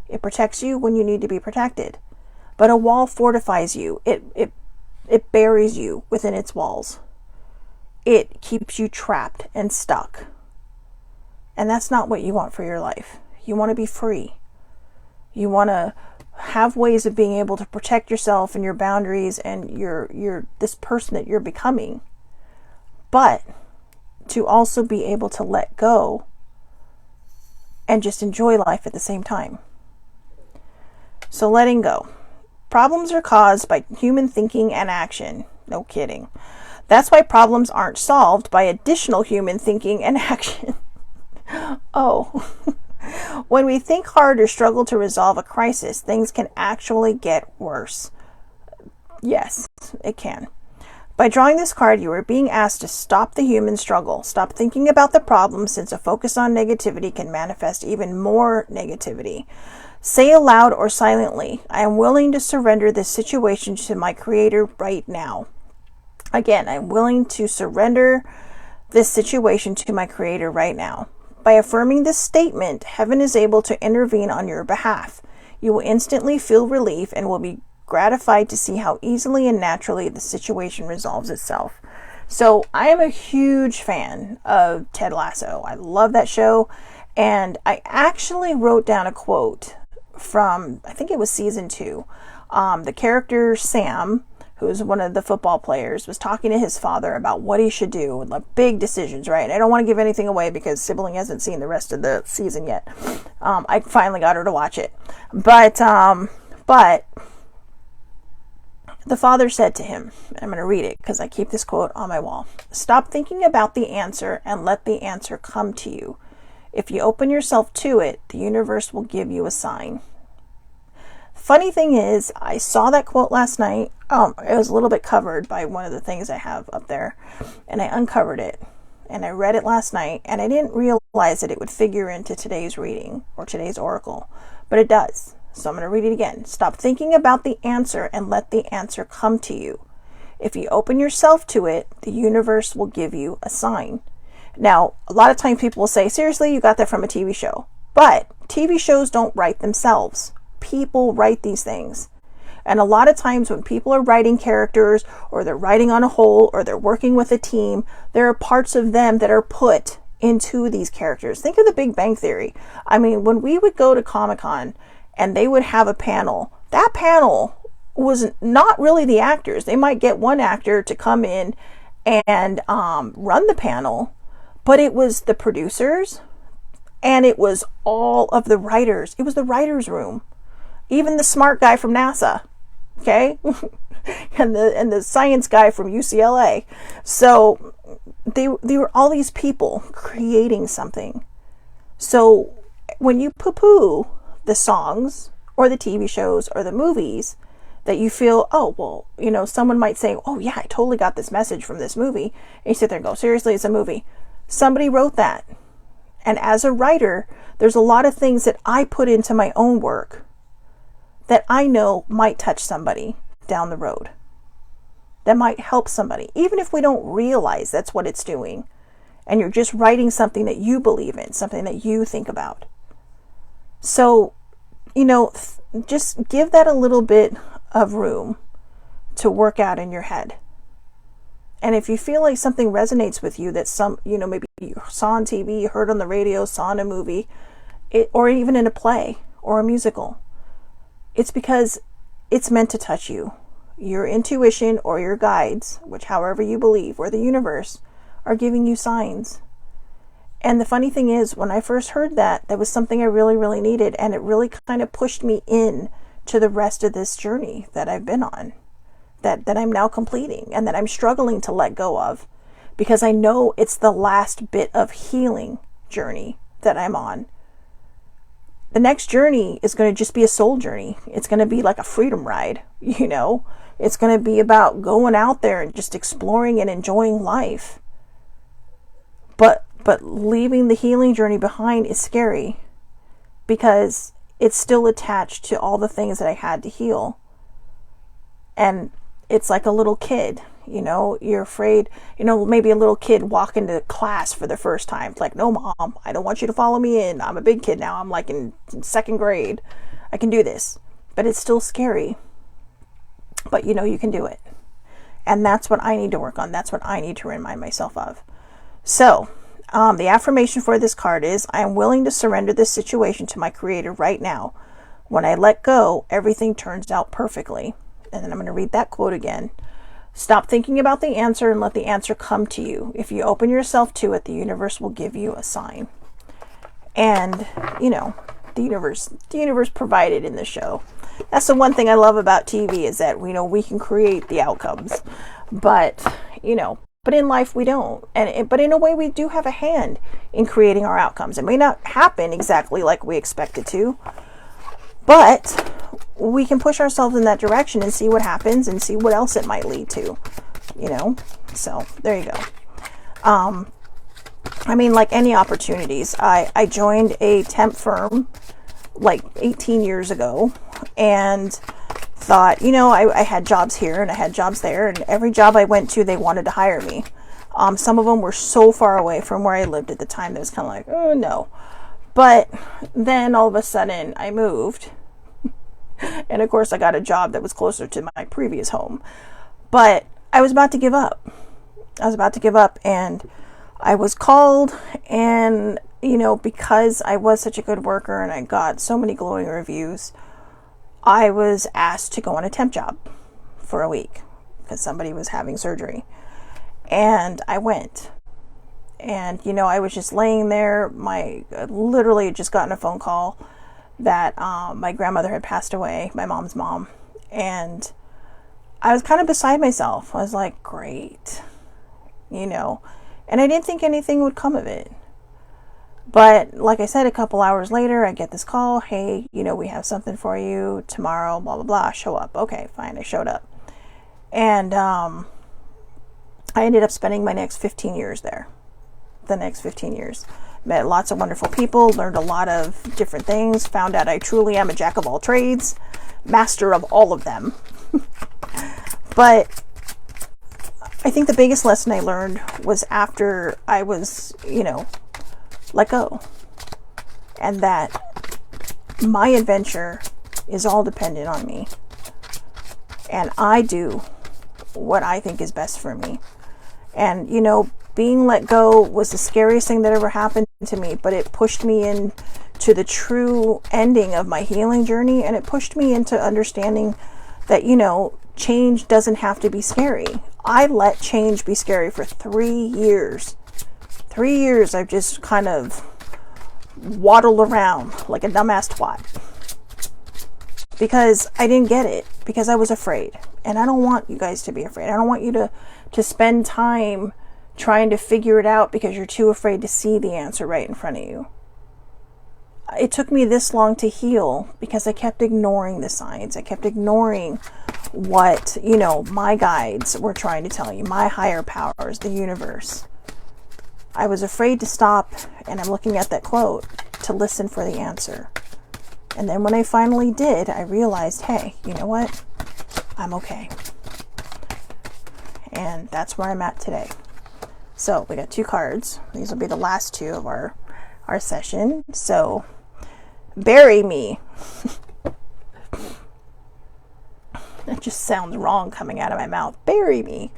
It protects you when you need to be protected. But a wall fortifies you. It buries you within its walls. It keeps you trapped and stuck. And that's not what you want for your life. You want to be free. You want to have ways of being able to protect yourself and your boundaries and your this person that you're becoming, but to also be able to let go and just enjoy life at the same time. So letting go. Problems are caused by human thinking and action. No kidding. That's why problems aren't solved by additional human thinking and action. Oh. When we think hard or struggle to resolve a crisis, things can actually get worse. Yes, it can. By drawing this card, you are being asked to stop the human struggle. Stop thinking about the problem, since a focus on negativity can manifest even more negativity. Say aloud or silently, I am willing to surrender this situation to my Creator right now. Again, I'm willing to surrender this situation to my Creator right now. By affirming this statement, heaven is able to intervene on your behalf. You will instantly feel relief and will be gratified to see how easily and naturally the situation resolves itself. So I am a huge fan of Ted Lasso. I love that show. And I actually wrote down a quote from, I think it was season 2. The character Sam, who's one of the football players, was talking to his father about what he should do, like big decisions, right? And I don't want to give anything away because Sibling hasn't seen the rest of the season yet. I finally got her to watch it. But the father said to him, I'm going to read it because I keep this quote on my wall. Stop thinking about the answer and let the answer come to you. If you open yourself to it, the universe will give you a sign. Funny thing is, I saw that quote last night. It was a little bit covered by one of the things I have up there, and I uncovered it, and I read it last night, and I didn't realize that it would figure into today's reading or today's oracle, but it does. So I'm going to read it again. Stop thinking about the answer and let the answer come to you. If you open yourself to it, the universe will give you a sign. Now, a lot of times people will say, seriously, you got that from a TV show. But TV shows don't write themselves. People write these things. And a lot of times when people are writing characters, or they're writing on a whole, or they're working with a team, there are parts of them that are put into these characters. Think of the Big Bang Theory. I mean, when we would go to Comic-Con and they would have a panel, that panel was not really the actors. They might get one actor to come in and run the panel, but it was the producers and it was all of the writers. It was the writer's room. Even the smart guy from NASA, okay? and the science guy from UCLA. So they were all these people creating something. So when you poo-poo the songs or the TV shows or the movies that you feel, oh, well, you know, someone might say, oh yeah, I totally got this message from this movie. And you sit there and go, seriously, it's a movie. Somebody wrote that. And as a writer, there's a lot of things that I put into my own work that I know might touch somebody down the road, that might help somebody, even if we don't realize that's what it's doing. And you're just writing something that you believe in, something that you think about. So, you know, just give that a little bit of room to work out in your head. And if you feel like something resonates with you that maybe you saw on TV, heard on the radio, saw in a movie, or even in a play or a musical, it's because it's meant to touch you. Your intuition or your guides, which however you believe, or the universe, are giving you signs. And the funny thing is, when I first heard that was something I really, really needed, and it really kind of pushed me in to the rest of this journey that I've been on, that I'm now completing, and that I'm struggling to let go of, because I know it's the last bit of healing journey that I'm on. The next journey is going to just be a soul journey. It's going to be like a freedom ride, you know? It's going to be about going out there and just exploring and enjoying life. But leaving the healing journey behind is scary, because it's still attached to all the things that I had to heal. And it's like a little kid, you know, you're afraid, you know, maybe a little kid walk into class for the first time. It's like, no, Mom, I don't want you to follow me in. I'm a big kid now. I'm like in second grade. I can do this. But it's still scary. But you know, you can do it. And that's what I need to work on. That's what I need to remind myself of. So, the affirmation for this card is, I am willing to surrender this situation to my Creator right now. When I let go, everything turns out perfectly. And then I'm going to read that quote again. Stop thinking about the answer and let the answer come to you. If you open yourself to it, the universe will give you a sign. And, you know, the universe provided in the show. That's the one thing I love about TV, is that, you know, we can create the outcomes. But, you know, but in life we don't. But in a way we do have a hand in creating our outcomes. It may not happen exactly like we expect it to, but we can push ourselves in that direction and see what happens and see what else it might lead to, you know? So there you go. I mean, like any opportunities, I joined a temp firm like 18 years ago, and thought, you know, I had jobs here and I had jobs there, and every job I went to, they wanted to hire me. Some of them were so far away from where I lived at the time that it was kind of like, oh no. But then all of a sudden I moved. And of course I got a job that was closer to my previous home. But I was about to give up. And I was called, and, you know, because I was such a good worker and I got so many glowing reviews, I was asked to go on a temp job for a week because somebody was having surgery. And I went. And, you know, I was just laying there. Literally had just gotten a phone call that my grandmother had passed away, my mom's mom. And I was kind of beside myself. I was like, great, you know. And I didn't think anything would come of it. But like I said, a couple hours later, I get this call. Hey, you know, we have something for you tomorrow, blah, blah, blah. Show up. Okay, fine. I showed up. And I ended up spending my next 15 years there. The next 15 years. Met lots of wonderful people, learned a lot of different things, found out I truly am a jack of all trades, master of all of them. But I think the biggest lesson I learned was after I was, you know, let go. And that my adventure is all dependent on me. And I do what I think is best for me. And, you know, being let go was the scariest thing that ever happened to me, but it pushed me into the true ending of my healing journey. And it pushed me into understanding that, you know, change doesn't have to be scary. I let change be scary for 3 years. 3 years I've just kind of waddled around like a dumbass twat. Because I didn't get it. Because I was afraid. And I don't want you guys to be afraid. I don't want you to spend time trying to figure it out because you're too afraid to see the answer right in front of you. it took me this long to heal because I kept ignoring the signs. I kept ignoring what, you know, my guides were trying to tell you, my higher powers, the universe. I was afraid to stop, and I'm looking at that quote, to listen for the answer. And then when I finally did, I realized, hey, you know what? I'm okay. And that's where I'm at today. So we got 2 cards. These will be the last 2 of our session. So bury me. It just sounds wrong coming out of my mouth. Bury me.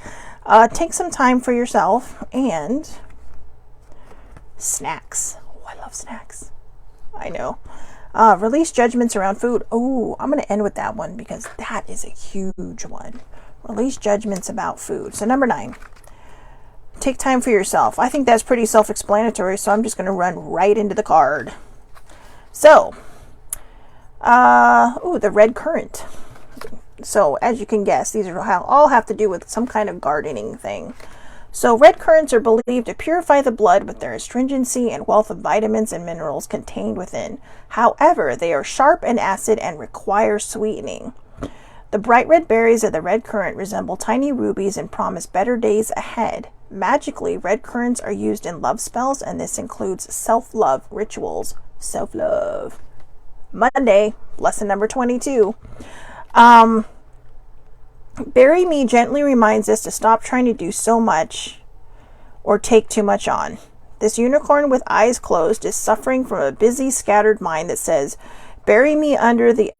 Take some time for yourself and snacks. Oh, I love snacks. I know. Release judgments around food. Oh, I'm going to end with that one because that is a huge one. Release judgments about food. So number 9, take time for yourself. I think that's pretty self-explanatory, so I'm just going to run right into the card. So, the red currant. So as you can guess, these are all have to do with some kind of gardening thing. So red currants are believed to purify the blood with their astringency and wealth of vitamins and minerals contained within. However, they are sharp and acid and require sweetening. The bright red berries of the red currant resemble tiny rubies and promise better days ahead. Magically, red currants are used in love spells, and this includes self-love rituals. Self-love. Monday, lesson number 22. Bury me gently reminds us to stop trying to do so much or take too much on. This unicorn with eyes closed is suffering from a busy, scattered mind that says, bury me under the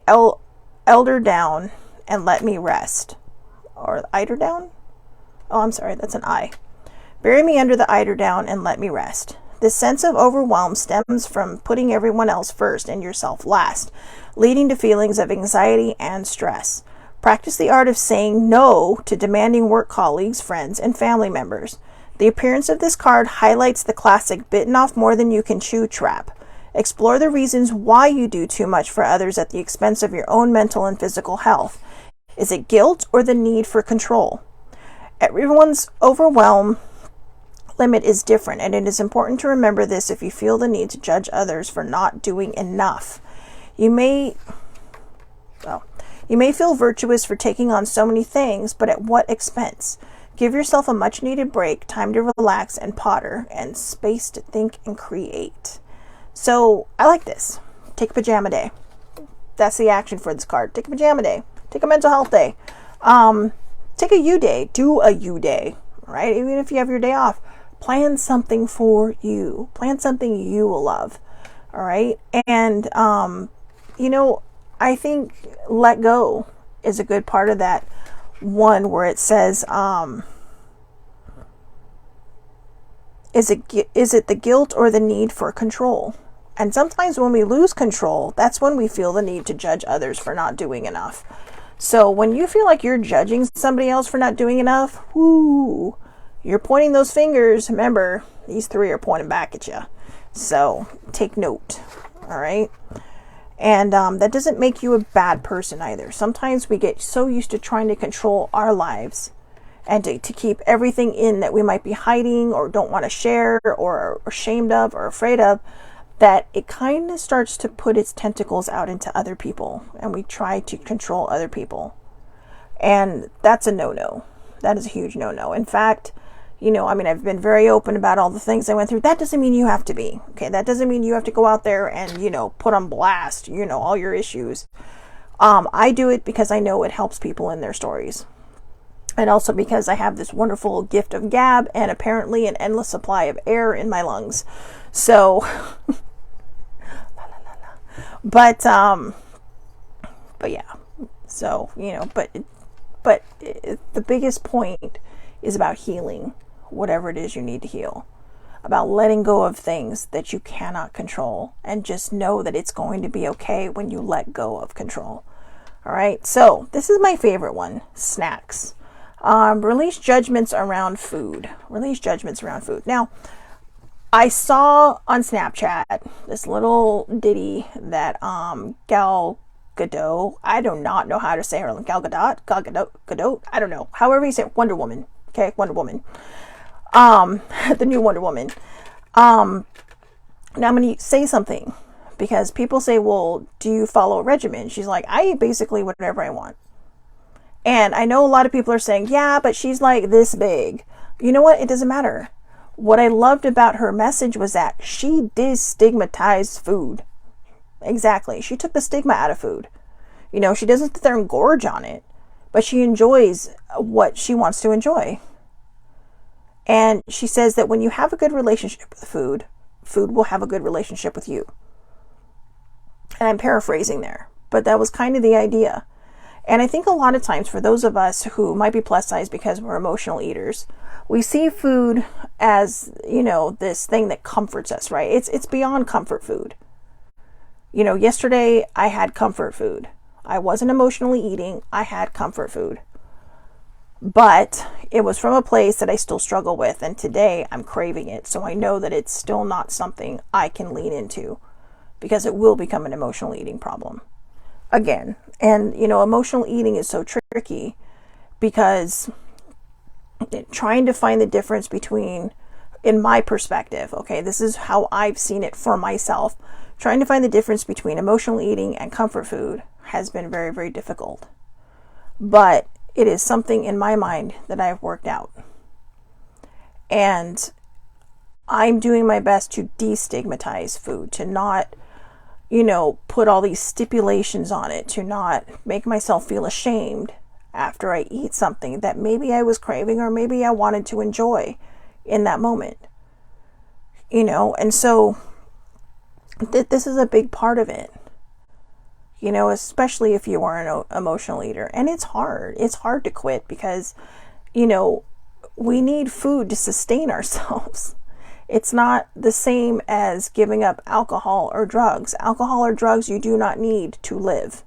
elder down and let me rest. Or eider down? Oh, I'm sorry, that's an I. Bury me under the eider down and let me rest. This sense of overwhelm stems from putting everyone else first and yourself last, leading to feelings of anxiety and stress. Practice the art of saying no to demanding work colleagues, friends, and family members. The appearance of this card highlights the classic bitten off more than you can chew trap. Explore the reasons why you do too much for others at the expense of your own mental and physical health. Is it guilt or the need for control? Everyone's overwhelm limit is different, and it is important to remember this if you feel the need to judge others for not doing enough. You may feel virtuous for taking on so many things, but at what expense? Give yourself a much-needed break, time to relax and ponder, and space to think and create. So, I like this. Take a pajama day. That's the action for this card. Take a pajama day. Take a mental health day. Take a you day. Do a you day. Right? Even if you have your day off. Plan something for you. Plan something you will love. All right? And, I think let go is a good part of that one where it says, is it the guilt or the need for control? And sometimes when we lose control, that's when we feel the need to judge others for not doing enough. So when you feel like you're judging somebody else for not doing enough, you're pointing those fingers. Remember, these 3 are pointing back at you. So take note. All right. And that doesn't make you a bad person either. Sometimes we get so used to trying to control our lives and to keep everything in that we might be hiding or don't want to share or are ashamed of or afraid of, that it kind of starts to put its tentacles out into other people, and we try to control other people. And that's a no-no. That is a huge no-no. In fact, I've been very open about all the things I went through. That doesn't mean you have to be. Okay, that doesn't mean you have to go out there and, put on blast, all your issues. I do it because I know it helps people in their stories. And also because I have this wonderful gift of gab and apparently an endless supply of air in my lungs. So, but yeah. So, but the biggest point is about healing whatever it is you need to heal, about letting go of things that you cannot control, and just know that it's going to be okay when you let go of control. All right, so this is my favorite one, snacks. Release judgments around food. Release judgments around food. Now, I saw on Snapchat this little ditty that Gal Gadot, I do not know how to say her, Gal Gadot, I don't know, however you say it, Wonder Woman. Okay, Wonder Woman. The new Wonder Woman. Now I'm going to say something because people say, well, do you follow a regimen? She's like, I eat basically whatever I want. And I know a lot of people are saying, yeah, but she's like this big. You know what? It doesn't matter. What I loved about her message was that she destigmatized food. Exactly. She took the stigma out of food. You know, she doesn't sit there and gorge on it, but she enjoys what she wants to enjoy. And she says that when you have a good relationship with food, food will have a good relationship with you. And I'm paraphrasing there, but that was kind of the idea. And I think a lot of times for those of us who might be plus size because we're emotional eaters, we see food as, you know, this thing that comforts us, right? It's beyond comfort food. You know, yesterday I had comfort food. I wasn't emotionally eating. I had comfort food. But it was from a place that I still struggle with. And today I'm craving it. So I know that it's still not something I can lean into because it will become an emotional eating problem again. And, you know, emotional eating is so tricky because trying to find the difference between, in my perspective, okay, this is how I've seen it for myself, trying to find the difference between emotional eating and comfort food has been very, very difficult. But it is something in my mind that I've worked out. And I'm doing my best to destigmatize food, to not, you know, put all these stipulations on it, to not make myself feel ashamed after I eat something that maybe I was craving or maybe I wanted to enjoy in that moment. You know, and so this is a big part of it. You know, especially if you are an emotional eater. And it's hard. It's hard to quit because, you know, we need food to sustain ourselves. It's not the same as giving up alcohol or drugs. Alcohol or drugs you do not need to live.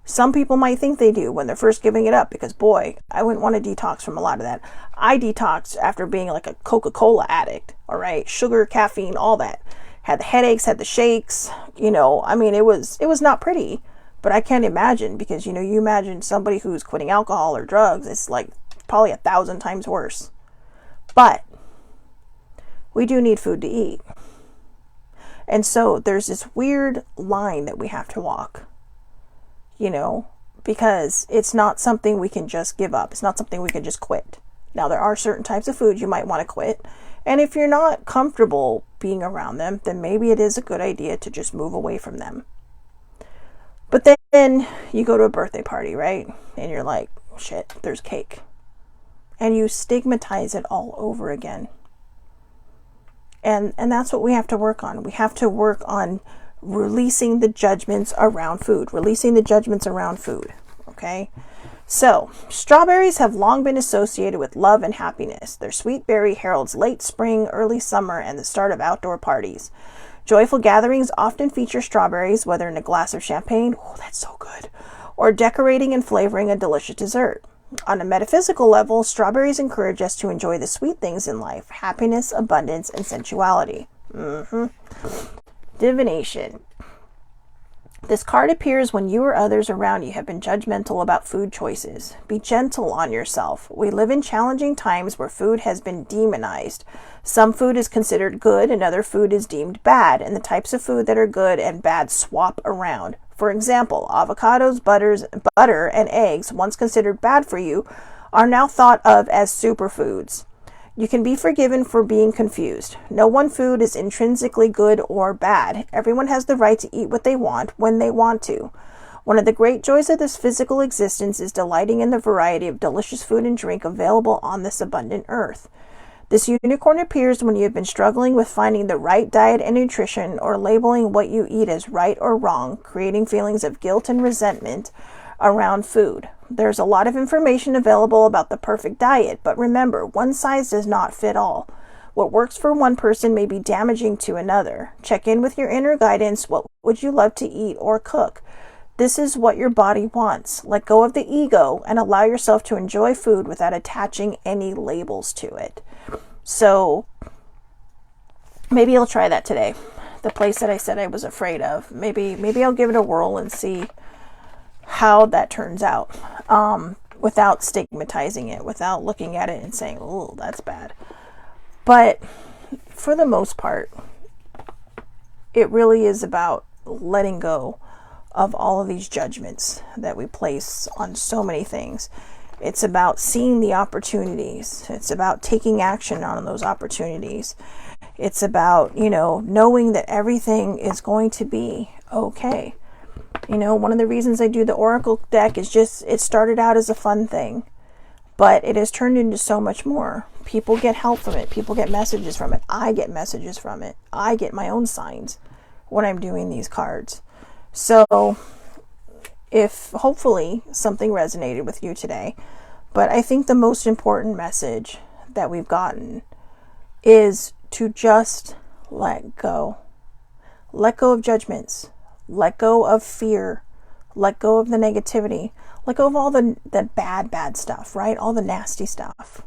Some people might think they do when they're first giving it up because, boy, I wouldn't want to detox from a lot of that. I detoxed after being like a Coca-Cola addict, all right? Sugar, caffeine, all that. Had the headaches, had the shakes, you know, I mean, it was not pretty, but I can't imagine because, you know, you imagine somebody who's quitting alcohol or drugs, it's like probably 1,000 times worse. But we do need food to eat. And so there's this weird line that we have to walk, you know, because it's not something we can just give up. It's not something we can just quit. Now, there are certain types of food you might want to quit. And if you're not comfortable being around them, then maybe it is a good idea to just move away from them. But then you go to a birthday party, right? And you're like, shit, there's cake. And you stigmatize it all over again. And that's what we have to work on. We have to work on releasing the judgments around food. Okay? So, strawberries have long been associated with love and happiness. Their sweet berry heralds late spring, early summer, and the start of outdoor parties. Joyful gatherings often feature strawberries, whether in a glass of champagne, oh, that's so good, or decorating and flavoring a delicious dessert. On a metaphysical level, strawberries encourage us to enjoy the sweet things in life, happiness, abundance, and sensuality. Divination. This card appears when you or others around you have been judgmental about food choices. Be gentle on yourself. We live in challenging times where food has been demonized. Some food is considered good and other food is deemed bad, and the types of food that are good and bad swap around. For example, avocados, butter, and eggs, once considered bad for you, are now thought of as superfoods. You can be forgiven for being confused. No one food is intrinsically good or bad. Everyone has the right to eat what they want when they want to. One of the great joys of this physical existence is delighting in the variety of delicious food and drink available on this abundant earth. This unicorn appears when you have been struggling with finding the right diet and nutrition or labeling what you eat as right or wrong, creating feelings of guilt and resentment around food. There's a lot of information available about the perfect diet, but remember, one size does not fit all. What works for one person may be damaging to another. Check in with your inner guidance. What would you love to eat or cook? This is what your body wants. Let go of the ego and allow yourself to enjoy food without attaching any labels to it. So maybe I'll try that today. The place that I said I was afraid of. Maybe I'll give it a whirl and see how that turns out, without stigmatizing it, without looking at it and saying, oh, that's bad. But for the most part, it really is about letting go of all of these judgments that we place on so many things. It's about seeing the opportunities. It's about taking action on those opportunities. It's about, knowing that everything is going to be okay. One of the reasons I do the Oracle deck is just, it started out as a fun thing, but it has turned into so much more. People get help from it. People get messages from it. I get messages from it. I get my own signs when I'm doing these cards. So if hopefully something resonated with you today, but I think the most important message that we've gotten is to just let go. Let go of judgments. Let go of fear. Let go of the negativity. Let go of all the bad stuff, right? All the nasty stuff.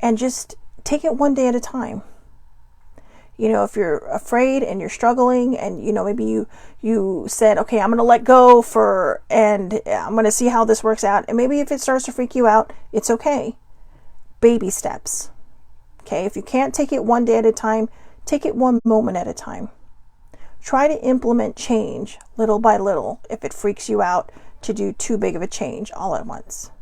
And just take it one day at a time. If you're afraid and you're struggling and, maybe you said, okay, I'm going to let go and I'm going to see how this works out. And maybe if it starts to freak you out, it's okay. Baby steps. Okay. If you can't take it one day at a time, take it one moment at a time. Try to implement change little by little if it freaks you out to do too big of a change all at once.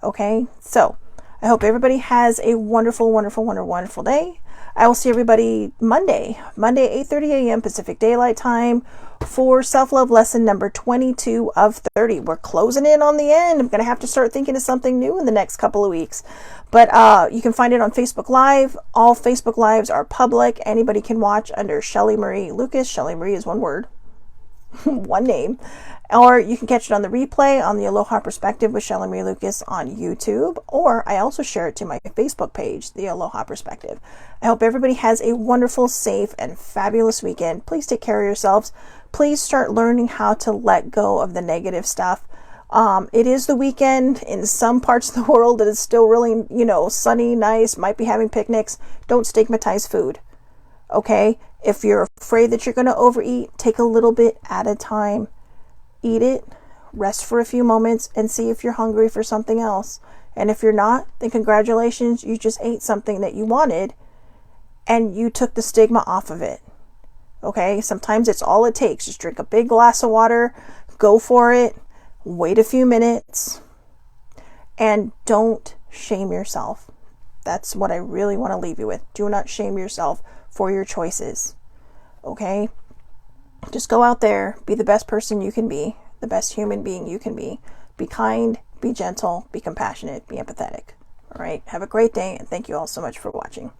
Okay. So I hope everybody has a wonderful, wonderful, wonderful day. I will see everybody Monday, 8:30 a.m. Pacific Daylight Time for Self-Love Lesson number 22 of 30. We're closing in on the end. I'm going to have to start thinking of something new in the next couple of weeks. But you can find it on Facebook Live. All Facebook Lives are public. Anybody can watch under Shelly Marie Lucas. Shelly Marie is one word. One name. Or you can catch it on the replay on the Aloha Perspective with Shelly Marie Lucas on YouTube. Or I also share it to my Facebook page, the Aloha Perspective. I hope everybody has a wonderful, safe, and fabulous weekend. Please take care of yourselves. Please start learning how to let go of the negative stuff. It is the weekend. In some parts of the world, it is still really, sunny, nice, might be having picnics. Don't stigmatize food. Okay? If you're afraid that you're going to overeat, take a little bit at a time. Eat it, rest for a few moments, and see if you're hungry for something else. And if you're not, then congratulations, you just ate something that you wanted, and you took the stigma off of it. Okay? Sometimes it's all it takes. Just drink a big glass of water, go for it, wait a few minutes, and don't shame yourself. That's what I really want to leave you with. Do not shame yourself for your choices. Okay? Just go out there, be the best person you can be, the best human being you can be. Be kind, be gentle, be compassionate, be empathetic. All right? Have a great day, and thank you all so much for watching.